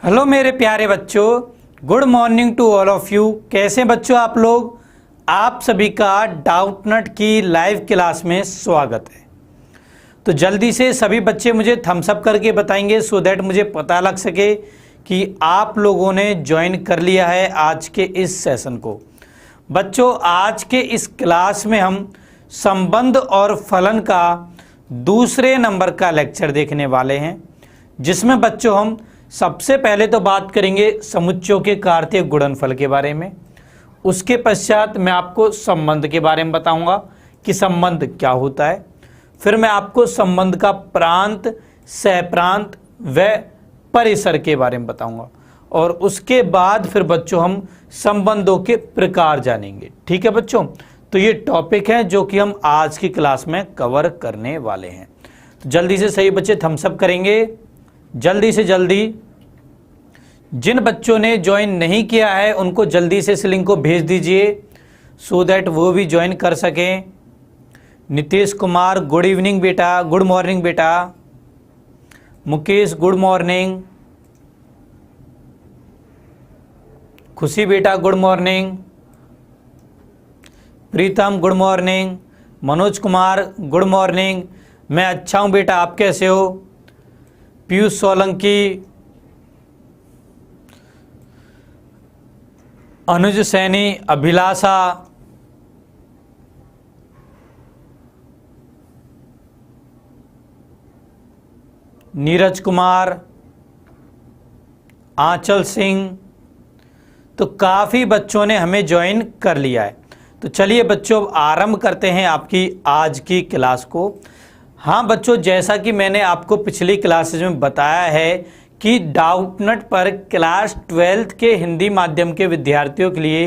Hello मेरे प्यारे बच्चों, good morning to all of you. कैसे बच्चों आप लोग? आप सभी का डाउटनट की लाइव क्लास में स्वागत है। तो जल्दी से सभी बच्चे मुझे थम्स अप करके बताएंगे सो दैट मुझे पता लग सके कि आप लोगों ने ज्वाइन कर लिया है आज के इस सेशन को। बच्चों, आज के इस क्लास में हम संबंध और फलन का दूसरे नंबर का लेक्चर देखने वाले हैं, जिसमें बच्चों हम सबसे पहले तो बात करेंगे समुच्चयों के कार्तीय गुणनफल के बारे में। उसके पश्चात मैं आपको संबंध के बारे में बताऊंगा कि संबंध क्या होता है। फिर मैं आपको संबंध का प्रांत, सहप्रांत व परिसर के बारे में बताऊंगा और उसके बाद फिर बच्चों हम संबंधों के प्रकार जानेंगे। ठीक है बच्चों, तो ये टॉपिक है जो कि हम आज की क्लास में कवर करने वाले हैं। तो जल्दी से सही बच्चे थम्स अप करेंगे, जल्दी से जल्दी। जिन बच्चों ने ज्वाइन नहीं किया है उनको जल्दी से इस लिंक को भेज दीजिए सो दैट वो भी ज्वाइन कर सकें। नितेश कुमार गुड इवनिंग बेटा, गुड मॉर्निंग बेटा। Mukesh good morning. खुशी बेटा good morning. Pritam good morning. Manoj Kumar good morning. मैं अच्छा हूं बेटा, आप कैसे हो? पीयूष सोलंकी, अनुज सैनी, अभिलाषा, नीरज कुमार, आंचल सिंह। तो काफ़ी बच्चों ने हमें ज्वाइन कर लिया है। तो चलिए बच्चों आरंभ करते हैं आपकी आज की क्लास को। हाँ बच्चों, जैसा कि मैंने आपको पिछली क्लासेज में बताया है कि डाउटनट पर क्लास 12th के हिंदी माध्यम के विद्यार्थियों के लिए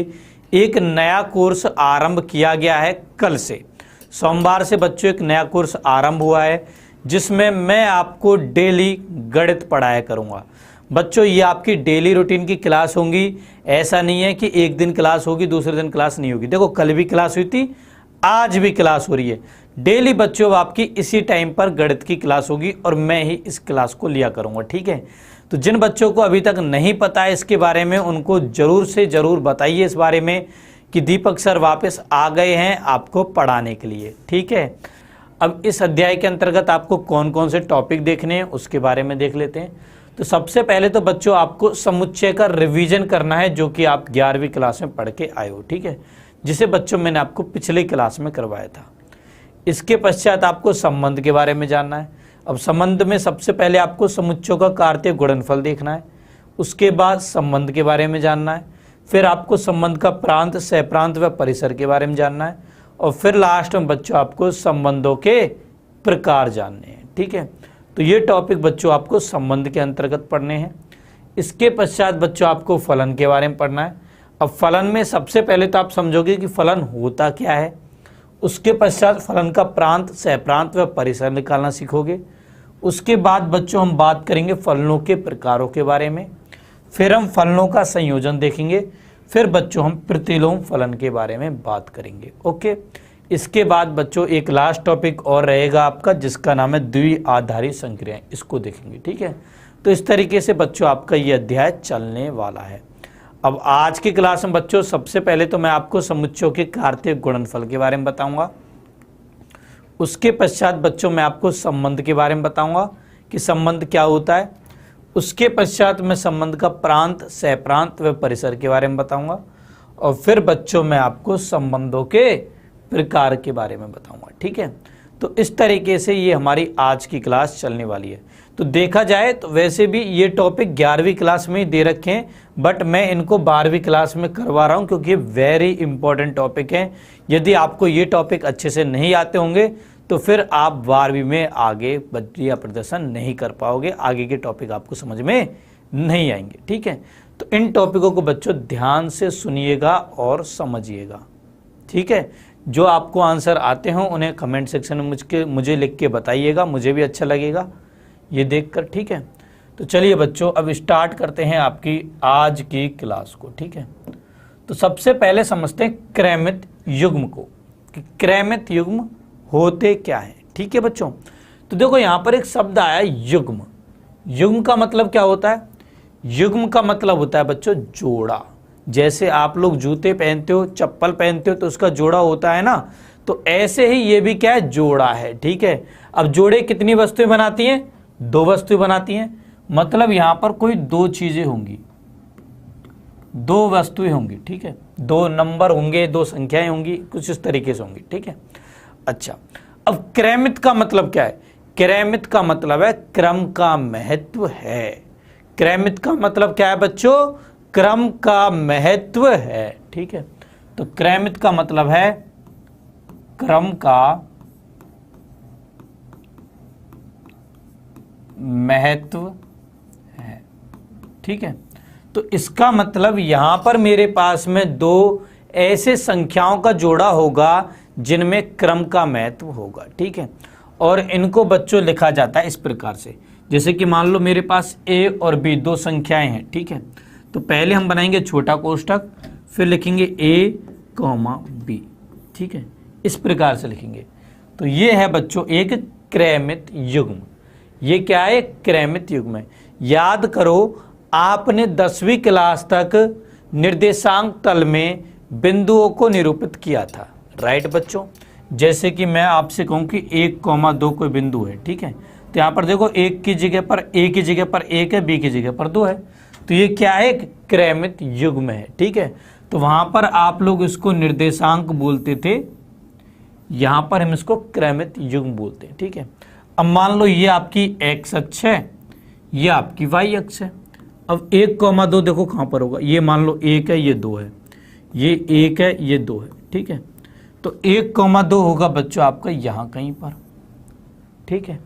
एक नया कोर्स आरंभ किया गया है। कल से सोमवार से बच्चों एक नया कोर्स आरंभ हुआ है जिसमें मैं आपको डेली गणित पढ़ाया करूँगा। बच्चों ये आपकी डेली रूटीन की क्लास होंगी, ऐसा नहीं है कि एक दिन क्लास होगी दूसरे दिन क्लास नहीं होगी। देखो कल भी क्लास हुई थी, आज भी क्लास हो रही है। डेली बच्चों आपकी इसी टाइम पर गणित की क्लास होगी और मैं ही इस क्लास को लिया करूंगा। ठीक है, तो जिन बच्चों को अभी तक नहीं पता है इसके बारे में उनको जरूर से जरूर बताइए इस बारे में कि दीपक सर वापस आ गए हैं आपको पढ़ाने के लिए। ठीक है, अब इस अध्याय के अंतर्गत आपको कौन कौन से टॉपिक देखने हैं उसके बारे में देख लेते हैं। तो सबसे पहले तो बच्चों आपको समुच्चय का रिवीजन करना है जो कि आप 11वीं क्लास में पढ़ के आए हो। ठीक है, जिसे बच्चों मैंने आपको पिछली क्लास में करवाया था। इसके पश्चात आपको संबंध के बारे में जानना है। अब संबंध में सबसे पहले आपको समुच्चयों का कार्तीय गुणनफल देखना है, उसके बाद संबंध के बारे में जानना है, फिर आपको संबंध का प्रांत, सहप्रांत व परिसर के बारे में जानना है और फिर लास्ट में बच्चों आपको संबंधों के प्रकार जानने हैं। ठीक है, तो ये टॉपिक बच्चों आपको संबंध के अंतर्गत पढ़ने हैं। इसके पश्चात बच्चों आपको फलन के बारे में पढ़ना है। अब फलन में सबसे पहले तो आप समझोगे कि फलन होता क्या है, उसके पश्चात फलन का प्रांत, सहप्रांत व परिसर निकालना सीखोगे। उसके बाद बच्चों हम बात करेंगे फलनों के प्रकारों के बारे में, फिर हम फलनों का संयोजन देखेंगे, फिर बच्चों हम प्रतिलोम फलन के बारे में बात करेंगे। ओके, इसके बाद बच्चों एक लास्ट टॉपिक और रहेगा आपका जिसका नाम है द्विआधारी संक्रियाएं, इसको देखेंगे। ठीक है, तो इस तरीके से बच्चों आपका ये अध्याय चलने वाला है। अब आज की क्लास में बच्चों सबसे पहले तो मैं आपको समुच्चयों के कार्तीय गुणनफल के बारे में बताऊंगा। उसके पश्चात बच्चों मैं आपको संबंध के बारे में बताऊंगा कि संबंध क्या होता है। उसके पश्चात मैं संबंध का प्रांत, सहप्रांत व परिसर के बारे में बताऊंगा और फिर बच्चों मैं आपको संबंधों के प्रकार के बारे में बताऊंगा। ठीक है, तो इस तरीके से ये हमारी आज की क्लास चलने वाली है। तो देखा जाए तो वैसे भी ये टॉपिक 11वीं क्लास में ही दे रखे हैं, बट मैं इनको 12वीं क्लास में करवा रहा हूँ क्योंकि ये वेरी इंपॉर्टेंट टॉपिक है। यदि आपको ये टॉपिक अच्छे से नहीं आते होंगे तो फिर आप 12वीं में आगे बढ़िया प्रदर्शन नहीं कर पाओगे, आगे के टॉपिक आपको समझ में नहीं आएंगे। ठीक है, तो इन टॉपिकों को बच्चों ध्यान से सुनिएगा और समझिएगा। ठीक है, जो आपको आंसर आते हों उन्हें कमेंट सेक्शन में मुझे लिख के बताइएगा, मुझे भी अच्छा लगेगा ये देखकर। ठीक है, तो चलिए बच्चों अब स्टार्ट करते हैं आपकी आज की क्लास को। ठीक है, तो सबसे पहले समझते हैं क्रमित युग्म को कि क्रमित युग्म होते क्या है। ठीक है बच्चों, तो देखो यहाँ पर एक शब्द आया युग्म। युग्म का मतलब क्या होता है? युग्म का मतलब होता है बच्चों जोड़ा। जैसे आप लोग जूते पहनते हो, चप्पल पहनते हो तो उसका जोड़ा होता है ना, तो ऐसे ही ये भी क्या है, जोड़ा है। ठीक है, अब जोड़े कितनी वस्तुएं बनाती हैं, दो वस्तुएं बनाती हैं, मतलब यहां पर कोई दो चीजें होंगी, दो वस्तुएं होंगी। ठीक है, दो नंबर होंगे, दो संख्याएं होंगी, कुछ इस तरीके से होंगी। ठीक है, अच्छा, अब क्रमित का मतलब क्या है, क्रमित का मतलब है क्रम का महत्व है। क्रमित का मतलब क्या है बच्चों, क्रम का महत्व है। ठीक है, तो क्रमित का मतलब है क्रम का महत्व है। ठीक है, तो इसका मतलब यहां पर मेरे पास में दो ऐसे संख्याओं का जोड़ा होगा जिनमें क्रम का महत्व होगा। ठीक है, और इनको बच्चों लिखा जाता है इस प्रकार से, जैसे कि मान लो मेरे पास a और b दो संख्याएं हैं। ठीक है, तो पहले हम बनाएंगे छोटा कोष्ठक, फिर लिखेंगे a, b। ठीक है, इस प्रकार से लिखेंगे। तो ये है बच्चों एक क्रमित युग्म। ये क्या है, क्रमित युग्म है। याद करो आपने 10वीं क्लास तक निर्देशांक तल में बिंदुओं को निरूपित किया था, राइट बच्चों। जैसे कि मैं आपसे कहूं कि 1,2 कोई बिंदु है। ठीक है, तो यहां पर देखो एक की जगह पर a की जगह पर 1 है, b की जगह पर 2 है, तो ये क्या है, क्रमित युग्म है। ठीक है, तो वहां पर आप लोग इसको निर्देशांक बोलते थे, यहां पर हम इसको क्रमित युग्म बोलते हैं। ठीक है, अब मान लो ये आपकी x अक्ष है, ये आपकी y अक्ष है। अब 1,2 देखो कहां पर होगा, ये मान लो 1 है, ये 2 है, ये 1 है, ये 2 है। ठीक है, तो 1,2 होगा बच्चों आपका यहां कहीं पर। ठीक है,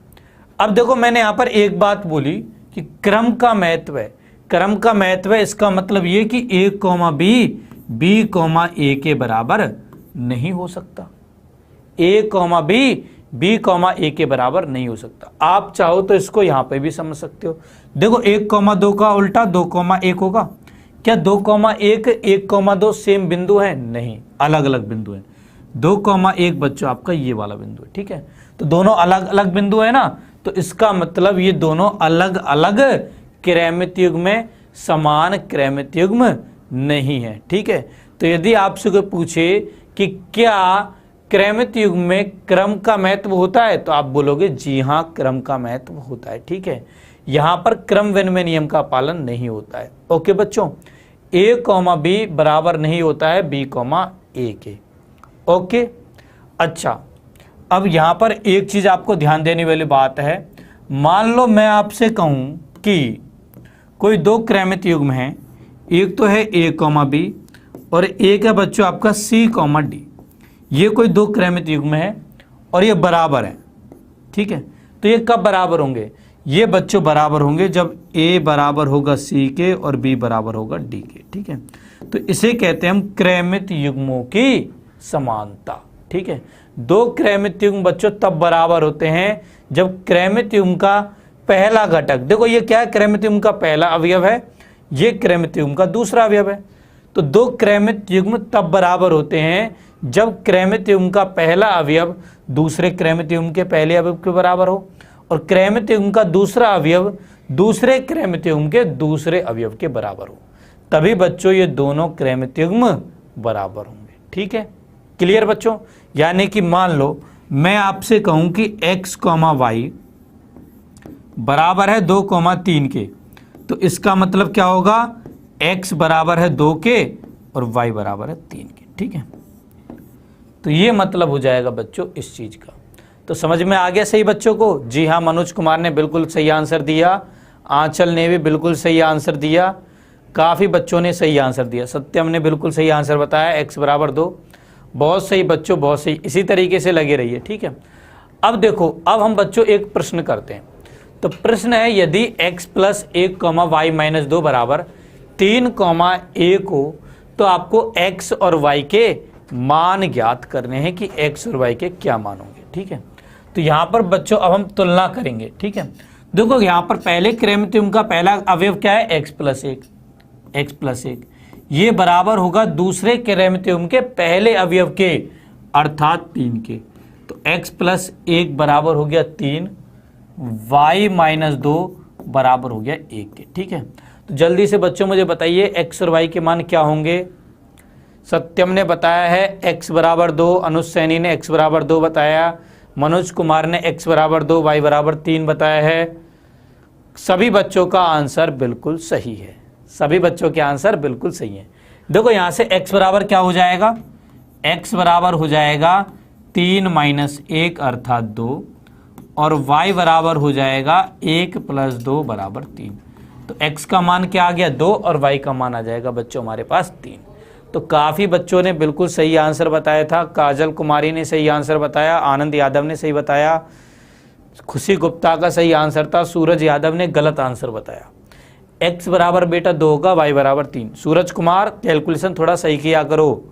अब देखो मैंने यहां पर एक बात बोली कि क्रम का महत्व है। क्रम का महत्व है, इसका मतलब ये कि a, b, a के बराबर नहीं हो सकता। a, b, a के बराबर नहीं हो सकता। आप चाहो तो इसको यहां पे भी समझ सकते हो। देखो 1,2 का उल्टा 2,1 होगा। क्या 2,1, 1,2 सेम बिंदु है? नहीं, अलग अलग बिंदु है। 2,1 बच्चों आपका ये वाला बिंदु है। ठीक है, तो दोनों अलग अलग बिंदु है ना, तो इसका मतलब ये दोनों अलग अलग क्रमित युग्म में समान क्रमित युग्म नहीं है। ठीक है, तो यदि आपसे कोई पूछे कि क्या क्रमित युग्म में क्रम का महत्व होता है, तो आप बोलोगे जी हाँ, क्रम का महत्व होता है। ठीक है, यहां पर क्रम विनिमय नियम का पालन नहीं होता है। ओके बच्चों, a, b बराबर नहीं होता है b, a के। ओके, अच्छा, अब यहां पर एक चीज आपको ध्यान देने वाली बात है। मान लो मैं आपसे कहूं कि कोई दो क्रमित युग्म हैं, एक तो है a, b और एक है बच्चों आपका c, d। ये कोई दो क्रमित युग्म है और ये बराबर है। ठीक है, तो ये कब बराबर होंगे? ये बच्चों बराबर होंगे जब a बराबर होगा c के और b बराबर होगा d के। ठीक है, तो इसे कहते हैं हम क्रमित युग्मों की समानता। ठीक है, दो क्रमित युग्म बच्चों तब बराबर होते हैं जब क्रमित युग्म का पहला घटक, देखो ये क्या है, क्रमित युग्म का पहला अवयव है, ये क्रमित युग्म का दूसरा अवयव है। तो दो क्रमित युग्म तब बराबर होते हैं जब क्रमित युग्म का पहला अवयव दूसरे क्रमित युग्म के पहले अवयव के बराबर हो और क्रमित युग्म का दूसरा अवयव दूसरे क्रमित युग्म के दूसरे अवयव के बराबर हो, तभी बच्चों ये दोनों क्रमित युग्म बराबर होंगे। ठीक है, क्लियर बच्चों? यानी कि मान लो मैं आपसे कहूं कि x, y बराबर है 2, 3 के, तो इसका मतलब क्या होगा, x बराबर है 2 के और y बराबर है 3 के। ठीक है, तो ये मतलब हो जाएगा बच्चों इस चीज का। तो समझ में आ गया सही बच्चों को? जी हाँ, मनोज कुमार ने बिल्कुल सही आंसर दिया, आंचल ने भी बिल्कुल सही आंसर दिया, काफ़ी बच्चों ने सही आंसर दिया, सत्यम ने बिल्कुल सही आंसर बताया, x बराबर 2। बहुत सही बच्चों, बहुत सही, इसी तरीके से लगे रहिए। ठीक है, अब देखो, अब हम बच्चों एक प्रश्न करते हैं। तो प्रश्न है, यदि x + 1, y - 2 बराबर 3, 1 हो, तो आपको x और y के मान ज्ञात करने हैं कि x और y के क्या मान होंगे। ठीक है, तो यहाँ पर बच्चों अब हम तुलना करेंगे। ठीक है, देखो यहाँ पर पहले क्रमित युग्म का पहला अवयव क्या है, x + 1, ये बराबर होगा दूसरे क्रमित युग्म के पहले अवयव के अर्थात 3 के। तो x + 1 बराबर हो गया 3, y - 2 बराबर हो गया 1 के। ठीक है, तो जल्दी से बच्चों मुझे बताइए x और y के मान क्या होंगे। सत्यम ने बताया है x बराबर 2, अनुज सैनी ने x बराबर 2 बताया, मनोज कुमार ने x बराबर 2, y बराबर 3 बताया है। सभी बच्चों का आंसर बिल्कुल सही है, सभी बच्चों के आंसर बिल्कुल सही है। देखो यहाँ से x बराबर क्या हो जाएगा, x बराबर हो जाएगा 3 माइनस 1 अर्थात 2, और y बराबर हो जाएगा 1 प्लस 2 बराबर 3। तो x का मान क्या आ गया 2 और y का मान आ जाएगा बच्चों हमारे पास 3। तो काफ़ी बच्चों ने बिल्कुल सही आंसर बताया था। काजल कुमारी ने सही आंसर बताया, आनंद यादव ने सही बताया, खुशी गुप्ता का सही आंसर था, सूरज यादव ने गलत आंसर बताया। x बराबर बेटा 2 होगा, y बराबर 3। सूरज कुमार कैलकुलेशन थोड़ा सही किया करो।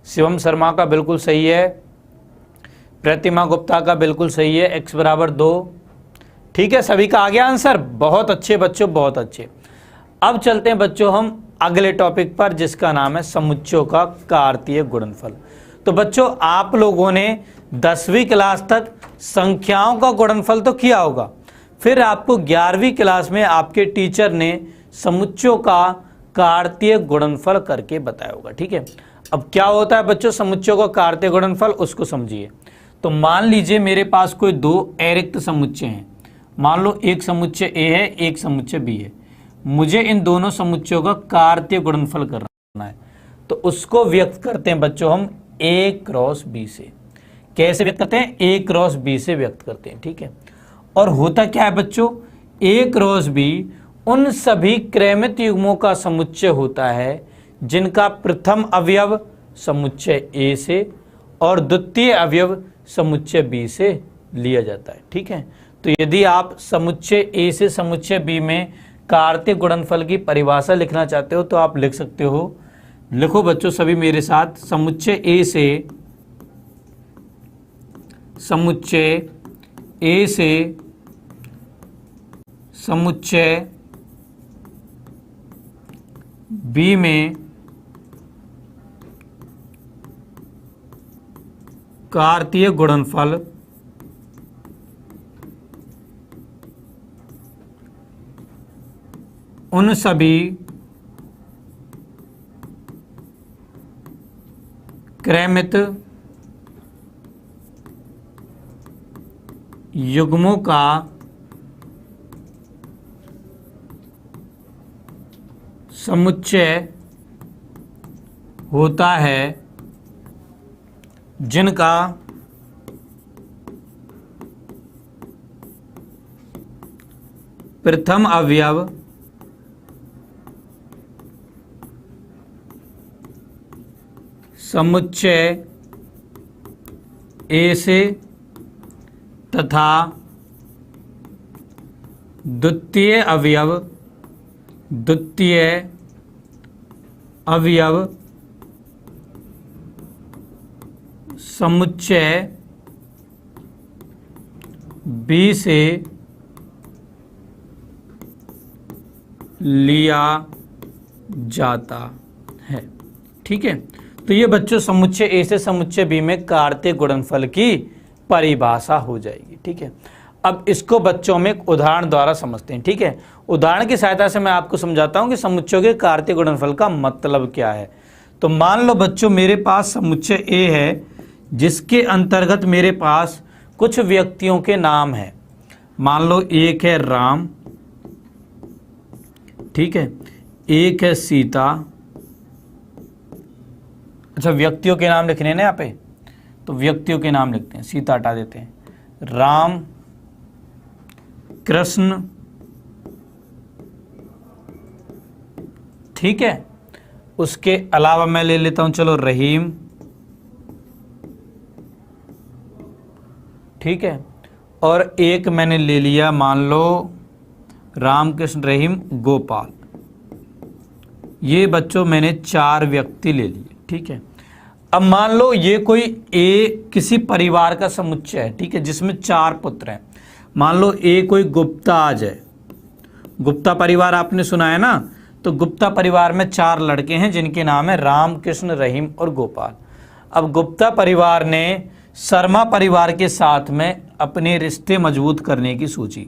शिवम शर्मा का बिल्कुल सही है, प्रतिमा गुप्ता का बिल्कुल सही है, x बराबर 2। ठीक है, सभी का आ गया आंसर। बहुत अच्छे बच्चों, बहुत अच्छे। अब चलते हैं बच्चों हम अगले टॉपिक पर, जिसका नाम है समुच्चयों का कार्तीय गुणनफल। तो बच्चों आप लोगों ने 10वीं क्लास तक संख्याओं का गुणनफल तो किया होगा, फिर आपको 11वीं क्लास में आपके टीचर ने समुच्चयों का कार्तीय गुणनफल करके बताया होगा। ठीक है, अब क्या होता है बच्चों समुच्चयों का कार्तीय गुणनफल, उसको समझिए। तो मान लीजिए मेरे पास कोई दो अरिक्त समुच्चय हैं। मान लो एक समुच्चय ए है, एक समुच्चय बी है। मुझे इन दोनों समुच्चयों का कार्तीय गुणनफल करना है, तो उसको व्यक्त करते हैं बच्चों हम ए क्रॉस बी से। कैसे व्यक्त करते हैं, ए क्रॉस बी से व्यक्त करते हैं। ठीक है, और होता क्या है बच्चों, ए क्रॉस बी उन सभी क्रमित युग्मों का समुच्चय होता है जिनका प्रथम अवयव समुच्चय ए से और द्वितीय अवयव समुच्चय बी से लिया जाता है। ठीक है, तो यदि आप समुच्चय ए से समुच्चय बी में कार्तीय गुणनफल की परिभाषा लिखना चाहते हो तो आप लिख सकते हो। लिखो बच्चों सभी मेरे साथ, समुच्चय ए से समुच्चय बी में कार्तीय गुणनफल उन सभी क्रमित युग्मों का समुच्चय होता है जिनका प्रथम अवयव समुच्चय ए से तथा द्वितीय अवयव समुच्चय बी से लिया जाता है। ठीक है, तो ये बच्चों समुच्चय ए से समुच्चय बी में कार्तीय गुणनफल की परिभाषा हो जाएगी। ठीक है, अब इसको बच्चों में एक उदाहरण द्वारा समझते हैं। ठीक है, उदाहरण की सहायता से मैं आपको समझाता हूं कि समुच्चयों के कार्तीय गुणनफल का मतलब क्या है। तो मान लो बच्चों मेरे पास समुच्चय ए है जिसके अंतर्गत मेरे पास कुछ व्यक्तियों के नाम है। मान लो एक है राम, ठीक है, एक है सीता। अच्छा, व्यक्तियों के नाम लिखने हैं ना यहाँ पे, तो व्यक्तियों के नाम लिखते हैं, सीता हटा देते हैं। राम, कृष्ण, ठीक है। उसके अलावा मैं ले लेता हूं चलो रहीम, ठीक है। और एक मैंने ले लिया मान लो राम, कृष्ण, रहीम, गोपाल। ये बच्चों मैंने 4 व्यक्ति ले लिए। ठीक है, अब मान लो ये कोई ए किसी परिवार का समुच्चय है, ठीक है, जिसमें 4 पुत्र हैं। मान लो ए कोई गुप्ताज है, गुप्ता परिवार आपने सुना है ना, तो गुप्ता परिवार में 4 लड़के हैं जिनके नाम है राम, कृष्ण, रहीम और गोपाल। अब गुप्ता परिवार ने शर्मा परिवार के साथ में अपने रिश्ते मजबूत करने की सोची।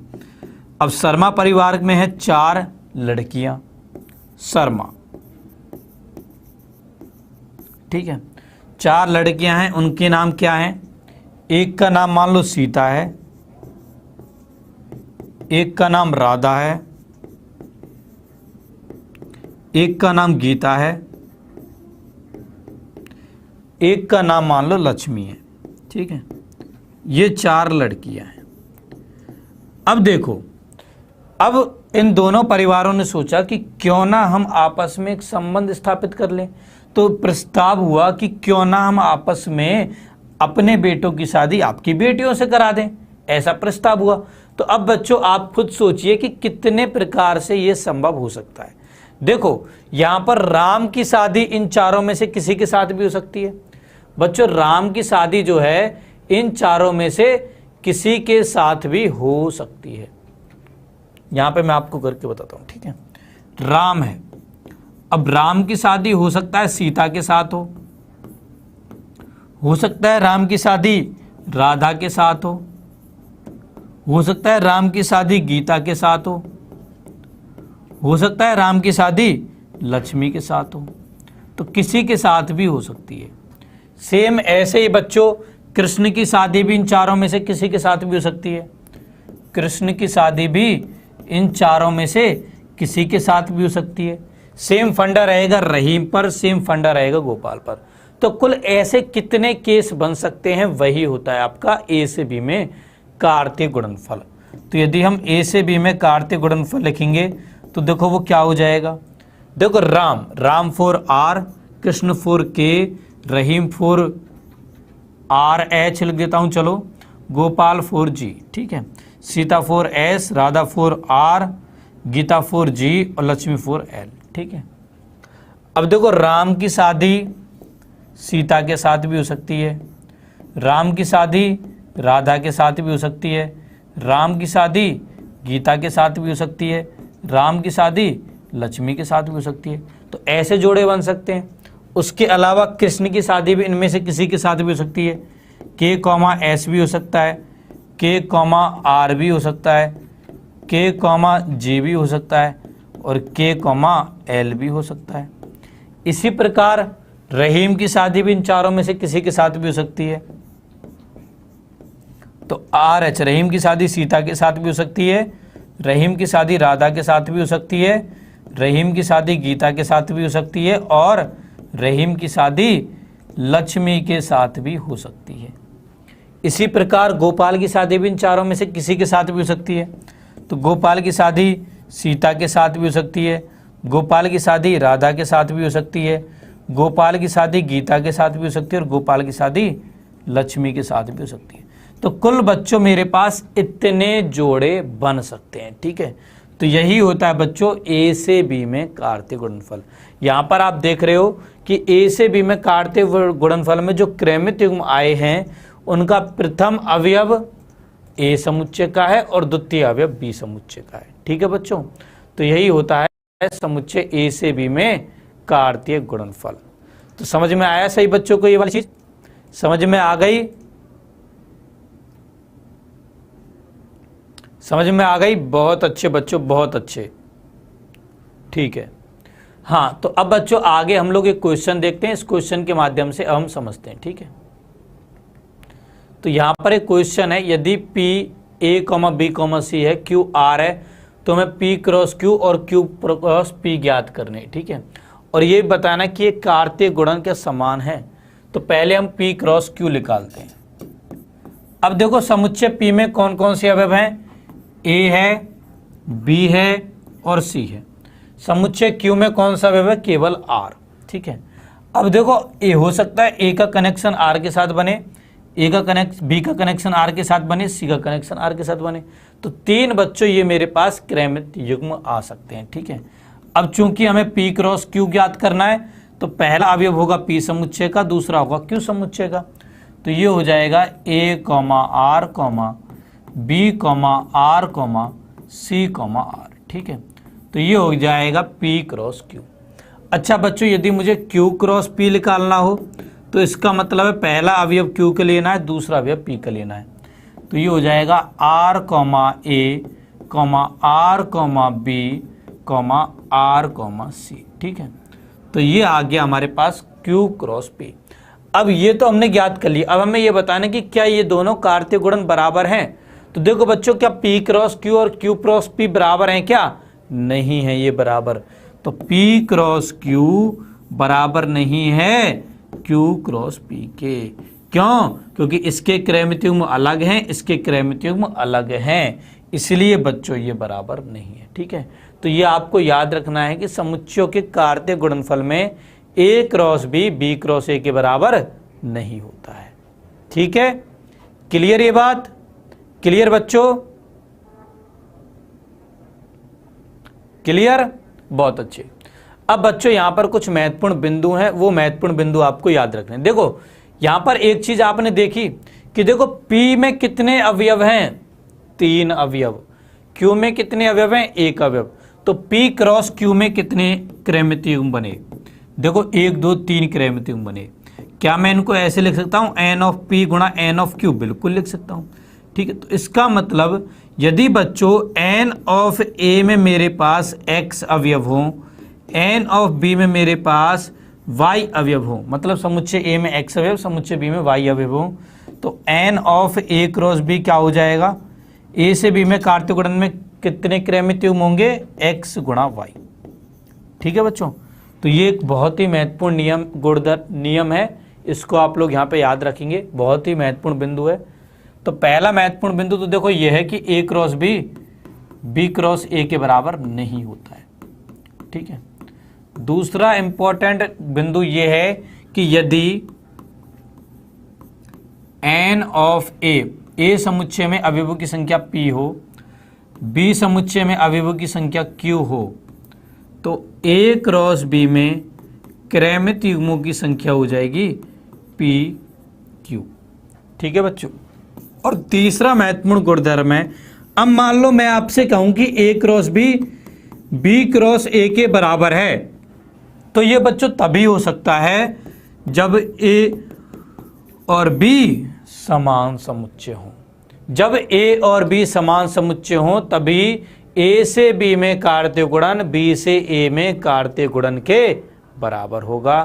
अब शर्मा परिवार में है 4 लड़कियां शर्मा। ठीक है, 4 लड़कियां हैं, उनके नाम क्या हैं? एक का नाम मान लो सीता है, एक का नाम राधा है, एक का नाम गीता है, एक का नाम मान लो लक्ष्मी है। ठीक है, ये 4 लड़कियां हैं। अब देखो, अब इन दोनों परिवारों ने सोचा कि क्यों ना हम आपस में एक संबंध स्थापित कर लें। तो प्रस्ताव हुआ कि क्यों ना हम आपस में अपने बेटों की शादी आपकी बेटियों से करा दें, ऐसा प्रस्ताव हुआ। तो अब बच्चों आप खुद सोचिए कि कितने प्रकार से यह संभव हो सकता है। देखो, यहां पर राम की शादी इन 4 में से किसी के साथ भी हो सकती है। बच्चों, राम की शादी जो है इन 4 में से किसी के साथ भी हो सकती है। यहां पे मैं आपको करके बताता हूं। ठीक है, राम है, अब राम की शादी हो सकता है सीता के साथ हो सकता है राम की शादी राधा के साथ हो सकता है राम की शादी गीता के साथ हो सकता है राम की शादी लक्ष्मी के साथ हो, तो किसी के साथ भी हो सकती है। सेम ऐसे ही बच्चों कृष्ण की शादी भी इन 4 में से किसी के साथ भी हो सकती है। कृष्ण की शादी भी इन 4 में से किसी के साथ भी हो सकती है। सेम फंडा रहेगा रहीम पर, सेम फंडा रहेगा गोपाल पर। तो कुल ऐसे कितने केस बन सकते हैं, वही होता है आपका ए से बी में कार्तीय गुणनफल। तो यदि हम ए से बी में कार्तीय गुणनफल लिखेंगे तो देखो वो क्या हो जाएगा। देखो, Ram for R, Krishna for K, Rahim for R H लिख देता हूं, चलो, गोपाल फॉर जी। ठीक है, Sita for S, Radha for R, Gita for G और लक्ष्मी फॉर एल। ठीक है, अब देखो राम की शादी सीता के साथ भी हो सकती है, राम की शादी राधा के साथ भी हो सकती है, राम की शादी गीता के साथ भी हो सकती है, राम की शादी लक्ष्मी के साथ भी हो सकती है। तो ऐसे जोड़े बन सकते हैं। उसके अलावा कृष्ण की शादी भी इनमें से किसी के साथ भी हो सकती है। के कॉमा एस भी हो सकता है, के कॉमा आर भी हो सकता है, के कॉमा जे भी हो सकता है और के कॉमा एल भी हो सकता है। इसी प्रकार रहीम की शादी भी इन 4 में से किसी के साथ भी हो सकती है। तो आर एच, रहीम की शादी सीता के साथ भी हो सकती है, रहीम की शादी राधा के साथ भी हो सकती है, रहीम की शादी गीता के साथ भी हो सकती है और रहीम की शादी लक्ष्मी के साथ भी हो सकती है। इसी प्रकार गोपाल की शादी भी इन 4 में से किसी के साथ भी हो सकती है। तो गोपाल की शादी सीता के साथ भी हो सकती है, गोपाल की शादी राधा के साथ भी हो सकती है, गोपाल की शादी गीता के साथ भी हो सकती है और गोपाल की शादी लक्ष्मी के साथ भी हो सकती है। तो कुल बच्चों मेरे पास इतने जोड़े बन सकते हैं। ठीक है, तो यही होता है बच्चों ए से बी में कार्तीय गुणनफल। यहां पर आप देख रहे हो कि ए से बी में कार्तीय गुणनफल में जो क्रमित युग्म आए हैं उनका प्रथम अवयव ए समुच्चय का है और द्वितीय अवयव बी समुच्चय का है। ठीक है बच्चों, तो यही होता है समुच्चय ए से बी में कार्तीय गुणनफल। तो समझ में आया सही बच्चों को, ये वाली चीज समझ में आ गई? समझ में आ गई? बहुत अच्छे बच्चों, बहुत अच्छे। ठीक है, हाँ, तो अब बच्चों आगे हम लोग एक क्वेश्चन देखते हैं। इस क्वेश्चन के माध्यम से हम समझते हैं। ठीक है, तो यहां पर एक क्वेश्चन है, यदि P A, B, C है, Q R है, तो हमें P क्रॉस Q और Q क्रॉस P ज्ञात करने हैं। ठीक है, और ये बताना कि ये कार्तीय गुणन के समान है। तो पहले हम P क्रॉस Q निकालते हैं। अब देखो समुच्चय P में कौन कौन से अवयव हैं? A है, B है और C है। समुच्चय Q में कौन सा अवयव है? केवल R। ठीक है, अब देखो A हो सकता है A का कनेक्शन R के साथ बने, A का B का कनेक्शन R के साथ बने, C का कनेक्शन R के साथ बने। तो 3 बच्चों ये मेरे पास क्रमित युग्म आ सकते हैं। ठीक है, अब चूंकि हमें P क्रॉस Q ज्ञात करना है तो पहला अवयव होगा P समुच्चय का, दूसरा होगा Q समुच्चय का। तो ये हो जाएगा A, R, B, R, C, R। ठीक है, तो ये हो जाएगा P क्रॉस Q। अच्छा बच्चों, यदि मुझे Q क्रॉस P निकालना हो तो इसका मतलब है पहला अवयव Q के लेना है, दूसरा अवयव P का लेना है। तो ये हो जाएगा R, A, R, B, comma R comma C. ठीक है, तो ये आ गया हमारे पास Q क्रॉस P। अब ये तो हमने ज्ञात कर लिया, अब हमें ये बताना कि क्या ये दोनों कार्तीय गुणन बराबर हैं। तो देखो बच्चों, क्या P क्रॉस Q और Q क्रॉस P बराबर हैं क्या? नहीं है ये बराबर। तो P क्रॉस Q बराबर नहीं है Q क्रॉस P के। क्यों? क्योंकि इसके क्रमिक युग्म अलग हैं, इसके क्रमिक युग्म अलग हैं, इसलिए बच्चों ये बराबर नहीं है। ठीक है, तो ये आपको याद रखना है कि समुच्चयों के कार्तीय गुणनफल में A cross B cross A के बराबर नहीं होता है। ठीक है, क्लियर ये बात? क्लियर बच्चों? क्लियर? बहुत अच्छे। अब बच्चों यहां पर कुछ महत्वपूर्ण बिंदु हैं, वो महत्वपूर्ण बिंदु आपको याद रखने। देखो यहां पर एक चीज आपने देखी कि देखो P में कितने अवयव हैं? 3 अवयव। Q में कितने अवयव हैं? 1 अवयव। तो P क्रॉस Q में कितने क्रमिक युग्म बने? देखो 1 2 3 क्रमिक युग्म बने। क्या मैं इनको ऐसे लिख सकता हूं n ऑफ P गुणा n ऑफ Q? बिल्कुल लिख सकता हूं। ठीक है, तो इसका मतलब यदि बच्चों n ऑफ A में मेरे पास x अवयव हो, n ऑफ B में मेरे पास y अवयव हो, मतलब समुच्चय A में x अवयव, समुच्चय B में y अवयव हो, तो n of A cross B क्या हो जाएगा? A से B में कार्तीय गुणन में कितने क्रमिक युग्म होंगे? x गुणा y। ठीक है बच्चों, तो ये एक बहुत ही महत्वपूर्ण नियम है, इसको आप लोग यहाँ पे याद रखेंगे, बहुत ही महत्वपूर्ण बिंदु है। तो पहला महत्वपूर्ण बिंदु तो देखो ये है कि A cross B cross A के बराबर नहीं होता है। ठीक है, दूसरा इंपॉर्टेंट बिंदु ये है कि यदि n ऑफ A समुच्चय में अवयवों की संख्या P हो, B समुच्चय में अवयवों की संख्या Q हो, तो A क्रॉस B में क्रमिक युग्मों की संख्या हो जाएगी P Q। ठीक है बच्चों, और तीसरा महत्वपूर्ण गुणधर्म है, अब मान लो मैं आपसे कहूं कि A cross B cross A के बराबर है, तो ये बच्चों तभी हो सकता है जब A और B समान समुच्चय हो। जब A और B समान समुच्चय हो तभी A से B में कार्तीय गुणन B से A में कार्तीय गुणन के बराबर होगा,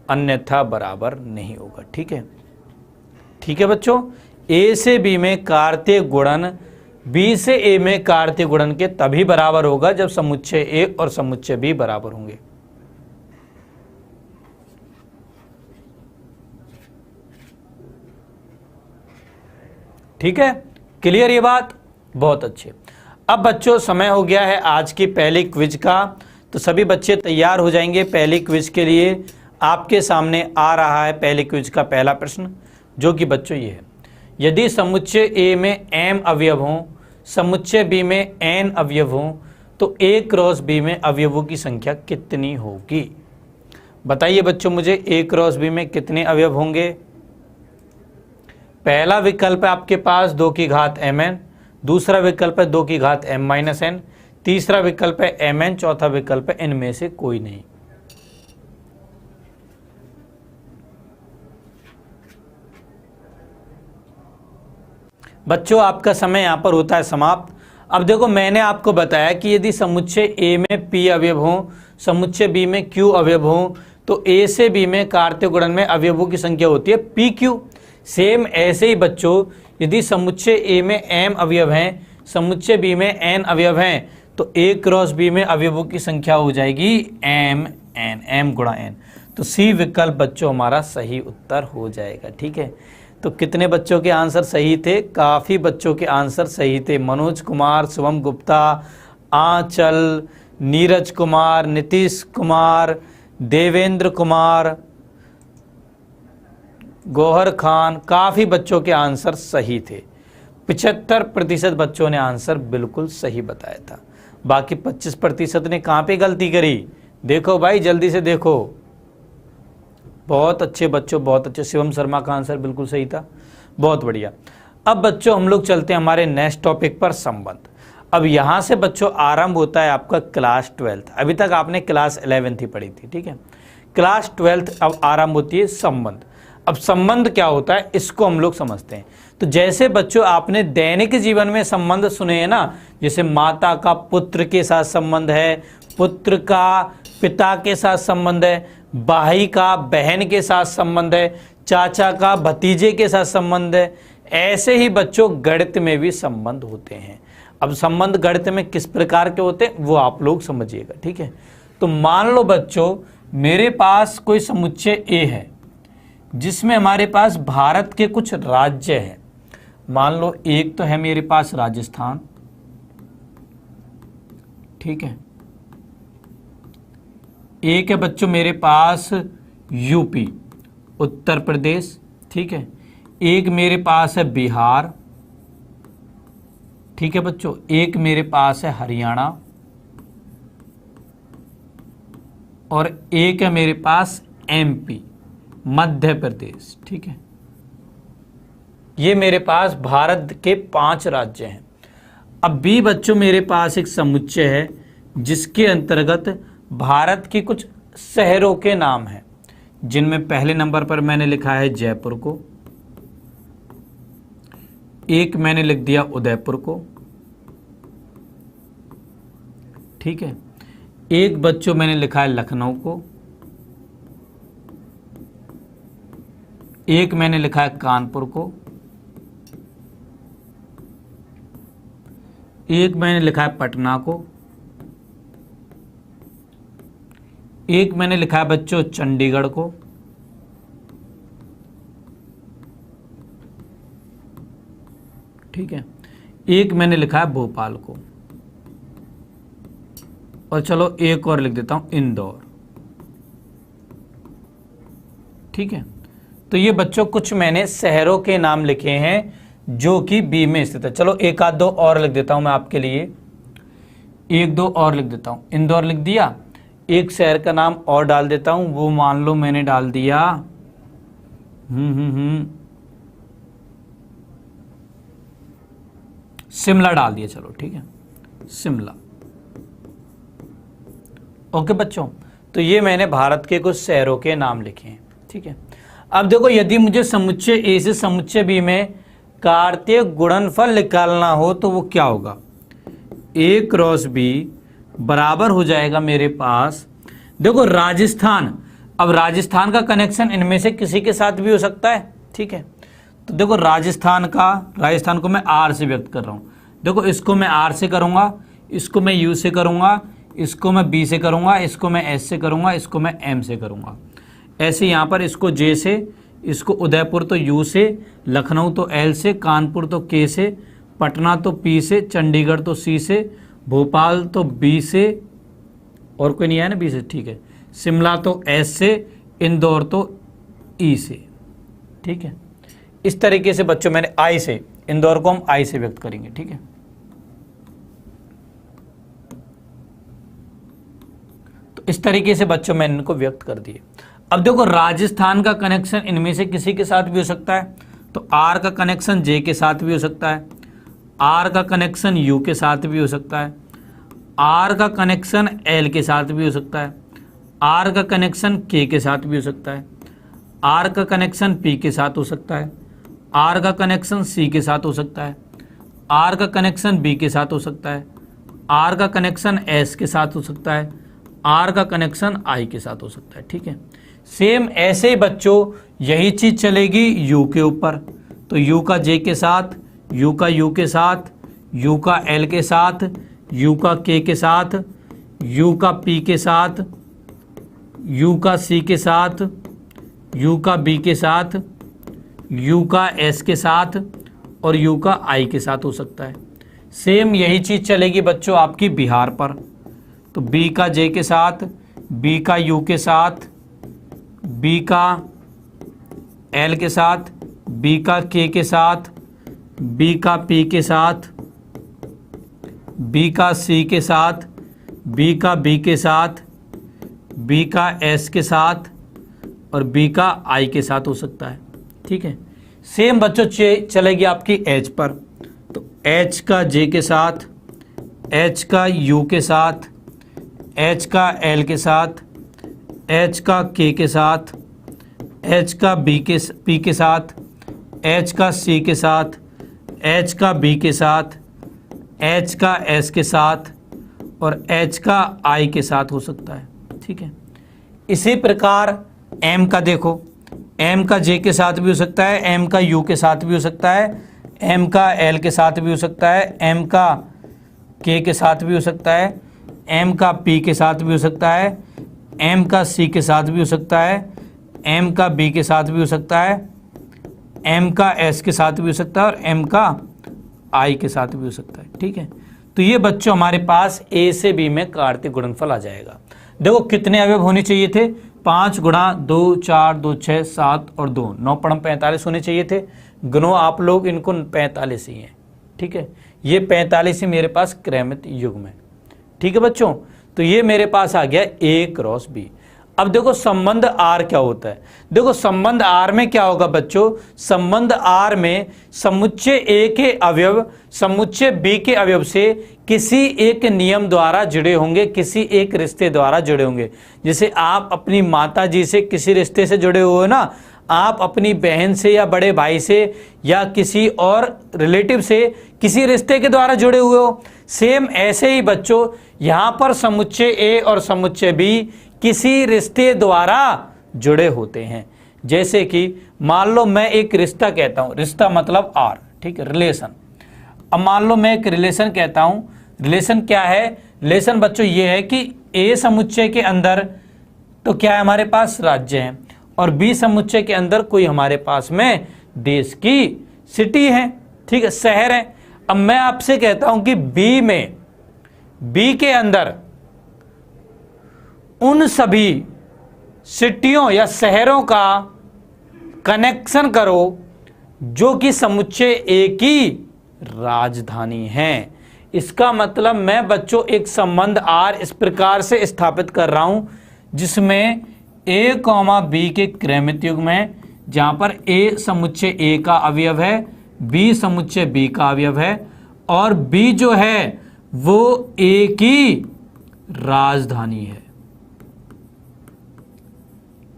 अन्यथा बराबर नहीं होगा। ठीक है, ठीक है बच्चों, A से B में कार्तीय गुणन B से A में कार्तीय गुणन के तभी बराबर होगा जब समुच्चय A और समुच्चय B बराबर होंगे। ठीक है, क्लियर ये बात? बहुत अच्छे। अब बच्चों समय हो गया है आज की पहली क्विज का, तो सभी बच्चे तैयार हो जाएंगे पहली क्विज के लिए। आपके सामने आ रहा है पहली क्विज का पहला प्रश्न, जो कि बच्चों ये है, यदि समुच्चय A में m अवयव हों, समुच्चय B में n अवयव हों, तो A क्रॉस B में अवयवों की संख्या कितनी होगी? बताइए बच्चों मुझे, A क्रॉस B में कितने अवयव होंगे? पहला विकल्प है आपके पास 2 की घात mn, दूसरा विकल्प है 2 की घात m माइनस n, तीसरा विकल्प है mn, चौथा विकल्प है इनमें से कोई नहीं। बच्चों आपका समय यहां पर होता है समाप्त। अब देखो मैंने आपको बताया कि यदि समुच्चय A में P अवयव हो, समुच्चय B में Q अवयव हो, तो A से B में कार्तीय गुणन में अवयवों की संख्या होती है PQ। सेम ऐसे ही बच्चों यदि समुच्चय A में m अवयव हैं, समुच्चय B में n अवयव हैं, तो A क्रॉस B में अवयवों की संख्या हो जाएगी m गुणा n। तो C विकल्प बच्चों हमारा सही उत्तर हो जाएगा। ठीक है, तो कितने बच्चों के आंसर सही थे? काफ़ी बच्चों के आंसर सही थे। मनोज कुमार, शुभम गुप्ता, आंचल, नीरज कुमार, नीतीश कुमार, देवेंद्र कुमार, गौहर खान, काफ़ी बच्चों के आंसर सही थे। 75% बच्चों ने आंसर बिल्कुल सही बताया था, बाकी 25% ने कहाँ पे गलती करी? देखो भाई जल्दी से देखो। बहुत अच्छे बच्चों, बहुत अच्छे। शिवम शर्मा का आंसर बिल्कुल सही था, बहुत बढ़िया। अब बच्चों हम लोग चलते हैं हमारे नेक्स्ट टॉपिक पर, संबंध। अब यहाँ से बच्चों आरंभ होता है आपका क्लास 12th। अभी तक आपने क्लास 11th ही पढ़ी थी, ठीक है। क्लास 12th अब आरंभ होती है संबंध। अब संबंध क्या होता है इसको हम लोग समझते हैं। तो जैसे बच्चों आपने दैनिक जीवन में संबंध सुने हैं ना, जैसे माता का पुत्र के साथ संबंध है, पुत्र का पिता के साथ संबंध है, भाई का बहन के साथ संबंध है, चाचा का भतीजे के साथ संबंध है। ऐसे ही बच्चों गणित में भी संबंध होते हैं। अब संबंध गणित में किस प्रकार के होते हैं वो आप लोग समझिएगा, ठीक है। तो मान लो बच्चों मेरे पास कोई समुच्चय ए है जिसमें हमारे पास भारत के कुछ राज्य हैं। मान लो एक तो है मेरे पास राजस्थान, ठीक है। एक है बच्चों मेरे पास यूपी उत्तर प्रदेश, ठीक है। एक मेरे पास है बिहार, ठीक है बच्चों। एक मेरे पास है हरियाणा और एक है मेरे पास एमपी मध्य प्रदेश, ठीक है। ये मेरे पास भारत के 5 राज्य हैं। अब भी बच्चों मेरे पास एक समुच्चय है जिसके अंतर्गत भारत के कुछ शहरों के नाम हैं, जिनमें पहले नंबर पर मैंने लिखा है जयपुर को, एक मैंने लिख दिया उदयपुर को, ठीक है। एक बच्चों मैंने लिखा है लखनऊ को, एक मैंने लिखा है कानपुर को, एक मैंने लिखा है पटना को, एक मैंने लिखा है बच्चों चंडीगढ़ को, ठीक है। एक मैंने लिखा है भोपाल को, और चलो एक और लिख देता हूं इंदौर, ठीक है। तो ये बच्चों कुछ मैंने शहरों के नाम लिखे हैं जो कि बी में स्थित है। चलो एक आध दो और लिख देता हूं मैं आपके लिए, एक दो और लिख देता हूं। इंदौर लिख दिया, एक शहर का नाम और डाल देता हूं, वो मान लो मैंने डाल दिया शिमला डाल दिया, चलो ठीक है शिमला। ओके बच्चों, तो ये मैंने भारत के कुछ शहरों के नाम लिखे हैं, ठीक है। अब देखो यदि मुझे समुच्चय ए से समुच्चय बी में कार्तीय गुणनफल निकालना हो तो वो क्या होगा, ए क्रॉस बी बराबर हो जाएगा मेरे पास, देखो राजस्थान। अब राजस्थान का कनेक्शन इनमें से किसी के साथ भी हो सकता है, ठीक है। तो देखो राजस्थान को मैं आर से व्यक्त कर रहा हूँ। देखो इसको मैं आर से करूँगा, इसको मैं यू से करूँगा, इसको मैं बी से करूँगा, इसको मैं एस से करूँगा, इसको मैं एम से करूँगा। ऐसे यहाँ पर इसको जे से, इसको उदयपुर तो यू से, लखनऊ तो एल से, कानपुर तो के से, पटना तो पी से, चंडीगढ़ तो सी से, भोपाल तो बी से, और कोई नहीं है ना बी से, ठीक है। शिमला तो एस से, इंदौर तो ई से, ठीक है। इस तरीके से बच्चों मैंने आई से, इंदौर को हम आई से व्यक्त करेंगे, ठीक है। तो इस तरीके से बच्चों मैंने इनको व्यक्त कर दिए। अब देखो राजस्थान का कनेक्शन इनमें से किसी के साथ भी हो सकता है, तो आर का कनेक्शन जे के साथ भी हो सकता है, आर का कनेक्शन यू के साथ भी हो सकता है, आर का कनेक्शन एल के साथ भी हो सकता है, आर का कनेक्शन के साथ भी हो सकता है, आर का कनेक्शन पी के साथ हो सकता है, आर का कनेक्शन सी के साथ हो सकता है, आर का कनेक्शन बी के साथ हो सकता है, आर का कनेक्शन एस के साथ हो सकता है, आर का कनेक्शन आई के साथ हो सकता है, ठीक है। सेम ऐसे ही बच्चों यही चीज चलेगी यू के ऊपर, तो यू का जे के साथ, यू का यू के साथ, यू का एल के साथ, यू का के साथ, यू का पी के साथ, यू का सी के साथ, यू का बी के साथ, यू का एस के साथ और यू का आई के साथ हो सकता है। सेम यही चीज़ चलेगी बच्चों आपकी बिहार पर, तो बी का जे के साथ, बी का यू के साथ, बी का एल के साथ, बी का के साथ, बी का पी के साथ, बी का सी के साथ, बी का बी के साथ, बी का एस के साथ और बी का आई के साथ हो सकता है, ठीक है। सेम बच्चों चलेगी आपकी एच पर, तो एच का जे के साथ, एच का यू के साथ, एच का एल के साथ, एच का के साथ, एच का पी के साथ, एच का सी के साथ, एच का बी के साथ, एच का एस के साथ और H का I के साथ हो सकता है, ठीक है। इसी प्रकार M का देखो, M का J के साथ भी हो सकता है, M का U के साथ भी हो सकता है, M का L के साथ भी हो सकता है, M का K के साथ भी हो सकता है, M का P के साथ भी हो सकता है, M का C के साथ भी हो सकता है, M का B के साथ भी हो सकता है, M का S के साथ भी हो सकता है और M का I के साथ भी हो सकता है, ठीक है। तो ये बच्चों हमारे पास A से B में कार्तीय गुणनफल आ जाएगा। देखो कितने अवयव होने चाहिए थे, 5 गुणा 2 4 2 6 7 और 2 9 पढ़म 45 होने चाहिए थे। गुनो आप लोग इनको 45 ही हैं, ठीक है। ये 45 ही मेरे पास क्रमित युग्म है, ठीक है बच्चों। तो ये मेरे पास आ गया A क्रॉस B। अब देखो संबंध R क्या होता है, देखो संबंध R में क्या होगा बच्चों, संबंध R में समुच्चय A के अवयव समुच्चय B के अवयव से किसी एक नियम द्वारा जुड़े होंगे, किसी एक रिश्ते द्वारा जुड़े होंगे। जैसे आप अपनी माता जी से किसी रिश्ते से जुड़े हुए हो ना, आप अपनी बहन से या बड़े भाई से या किसी और रिलेटिव से किसी रिश्ते के द्वारा जुड़े हुए हो। सेम ऐसे ही बच्चों यहाँ पर समुच्चय A और समुच्चय B किसी रिश्ते द्वारा जुड़े होते हैं। जैसे कि मान लो मैं एक रिश्ता कहता हूँ, रिश्ता मतलब R, ठीक है, रिलेशन। अब मान लो मैं एक रिलेशन कहता हूँ, रिलेशन क्या है, रिलेशन बच्चों ये है कि A समुच्चय के अंदर तो क्या है हमारे पास राज्य है और B समुच्चय के अंदर कोई हमारे पास में देश की सिटी है, ठीक है, शहर है। अब मैं आपसे कहता हूं कि B के अंदर उन सभी सिटियों या शहरों का कनेक्शन करो जो कि समुच्चय A की राजधानी है। इसका मतलब मैं बच्चों एक संबंध R इस प्रकार से स्थापित कर रहा हूं जिसमें A, B के क्रमित युग्म है, जहां पर A समुच्चय A का अवयव है, B समुच्चय B का अवयव है और B जो है वो A की राजधानी है,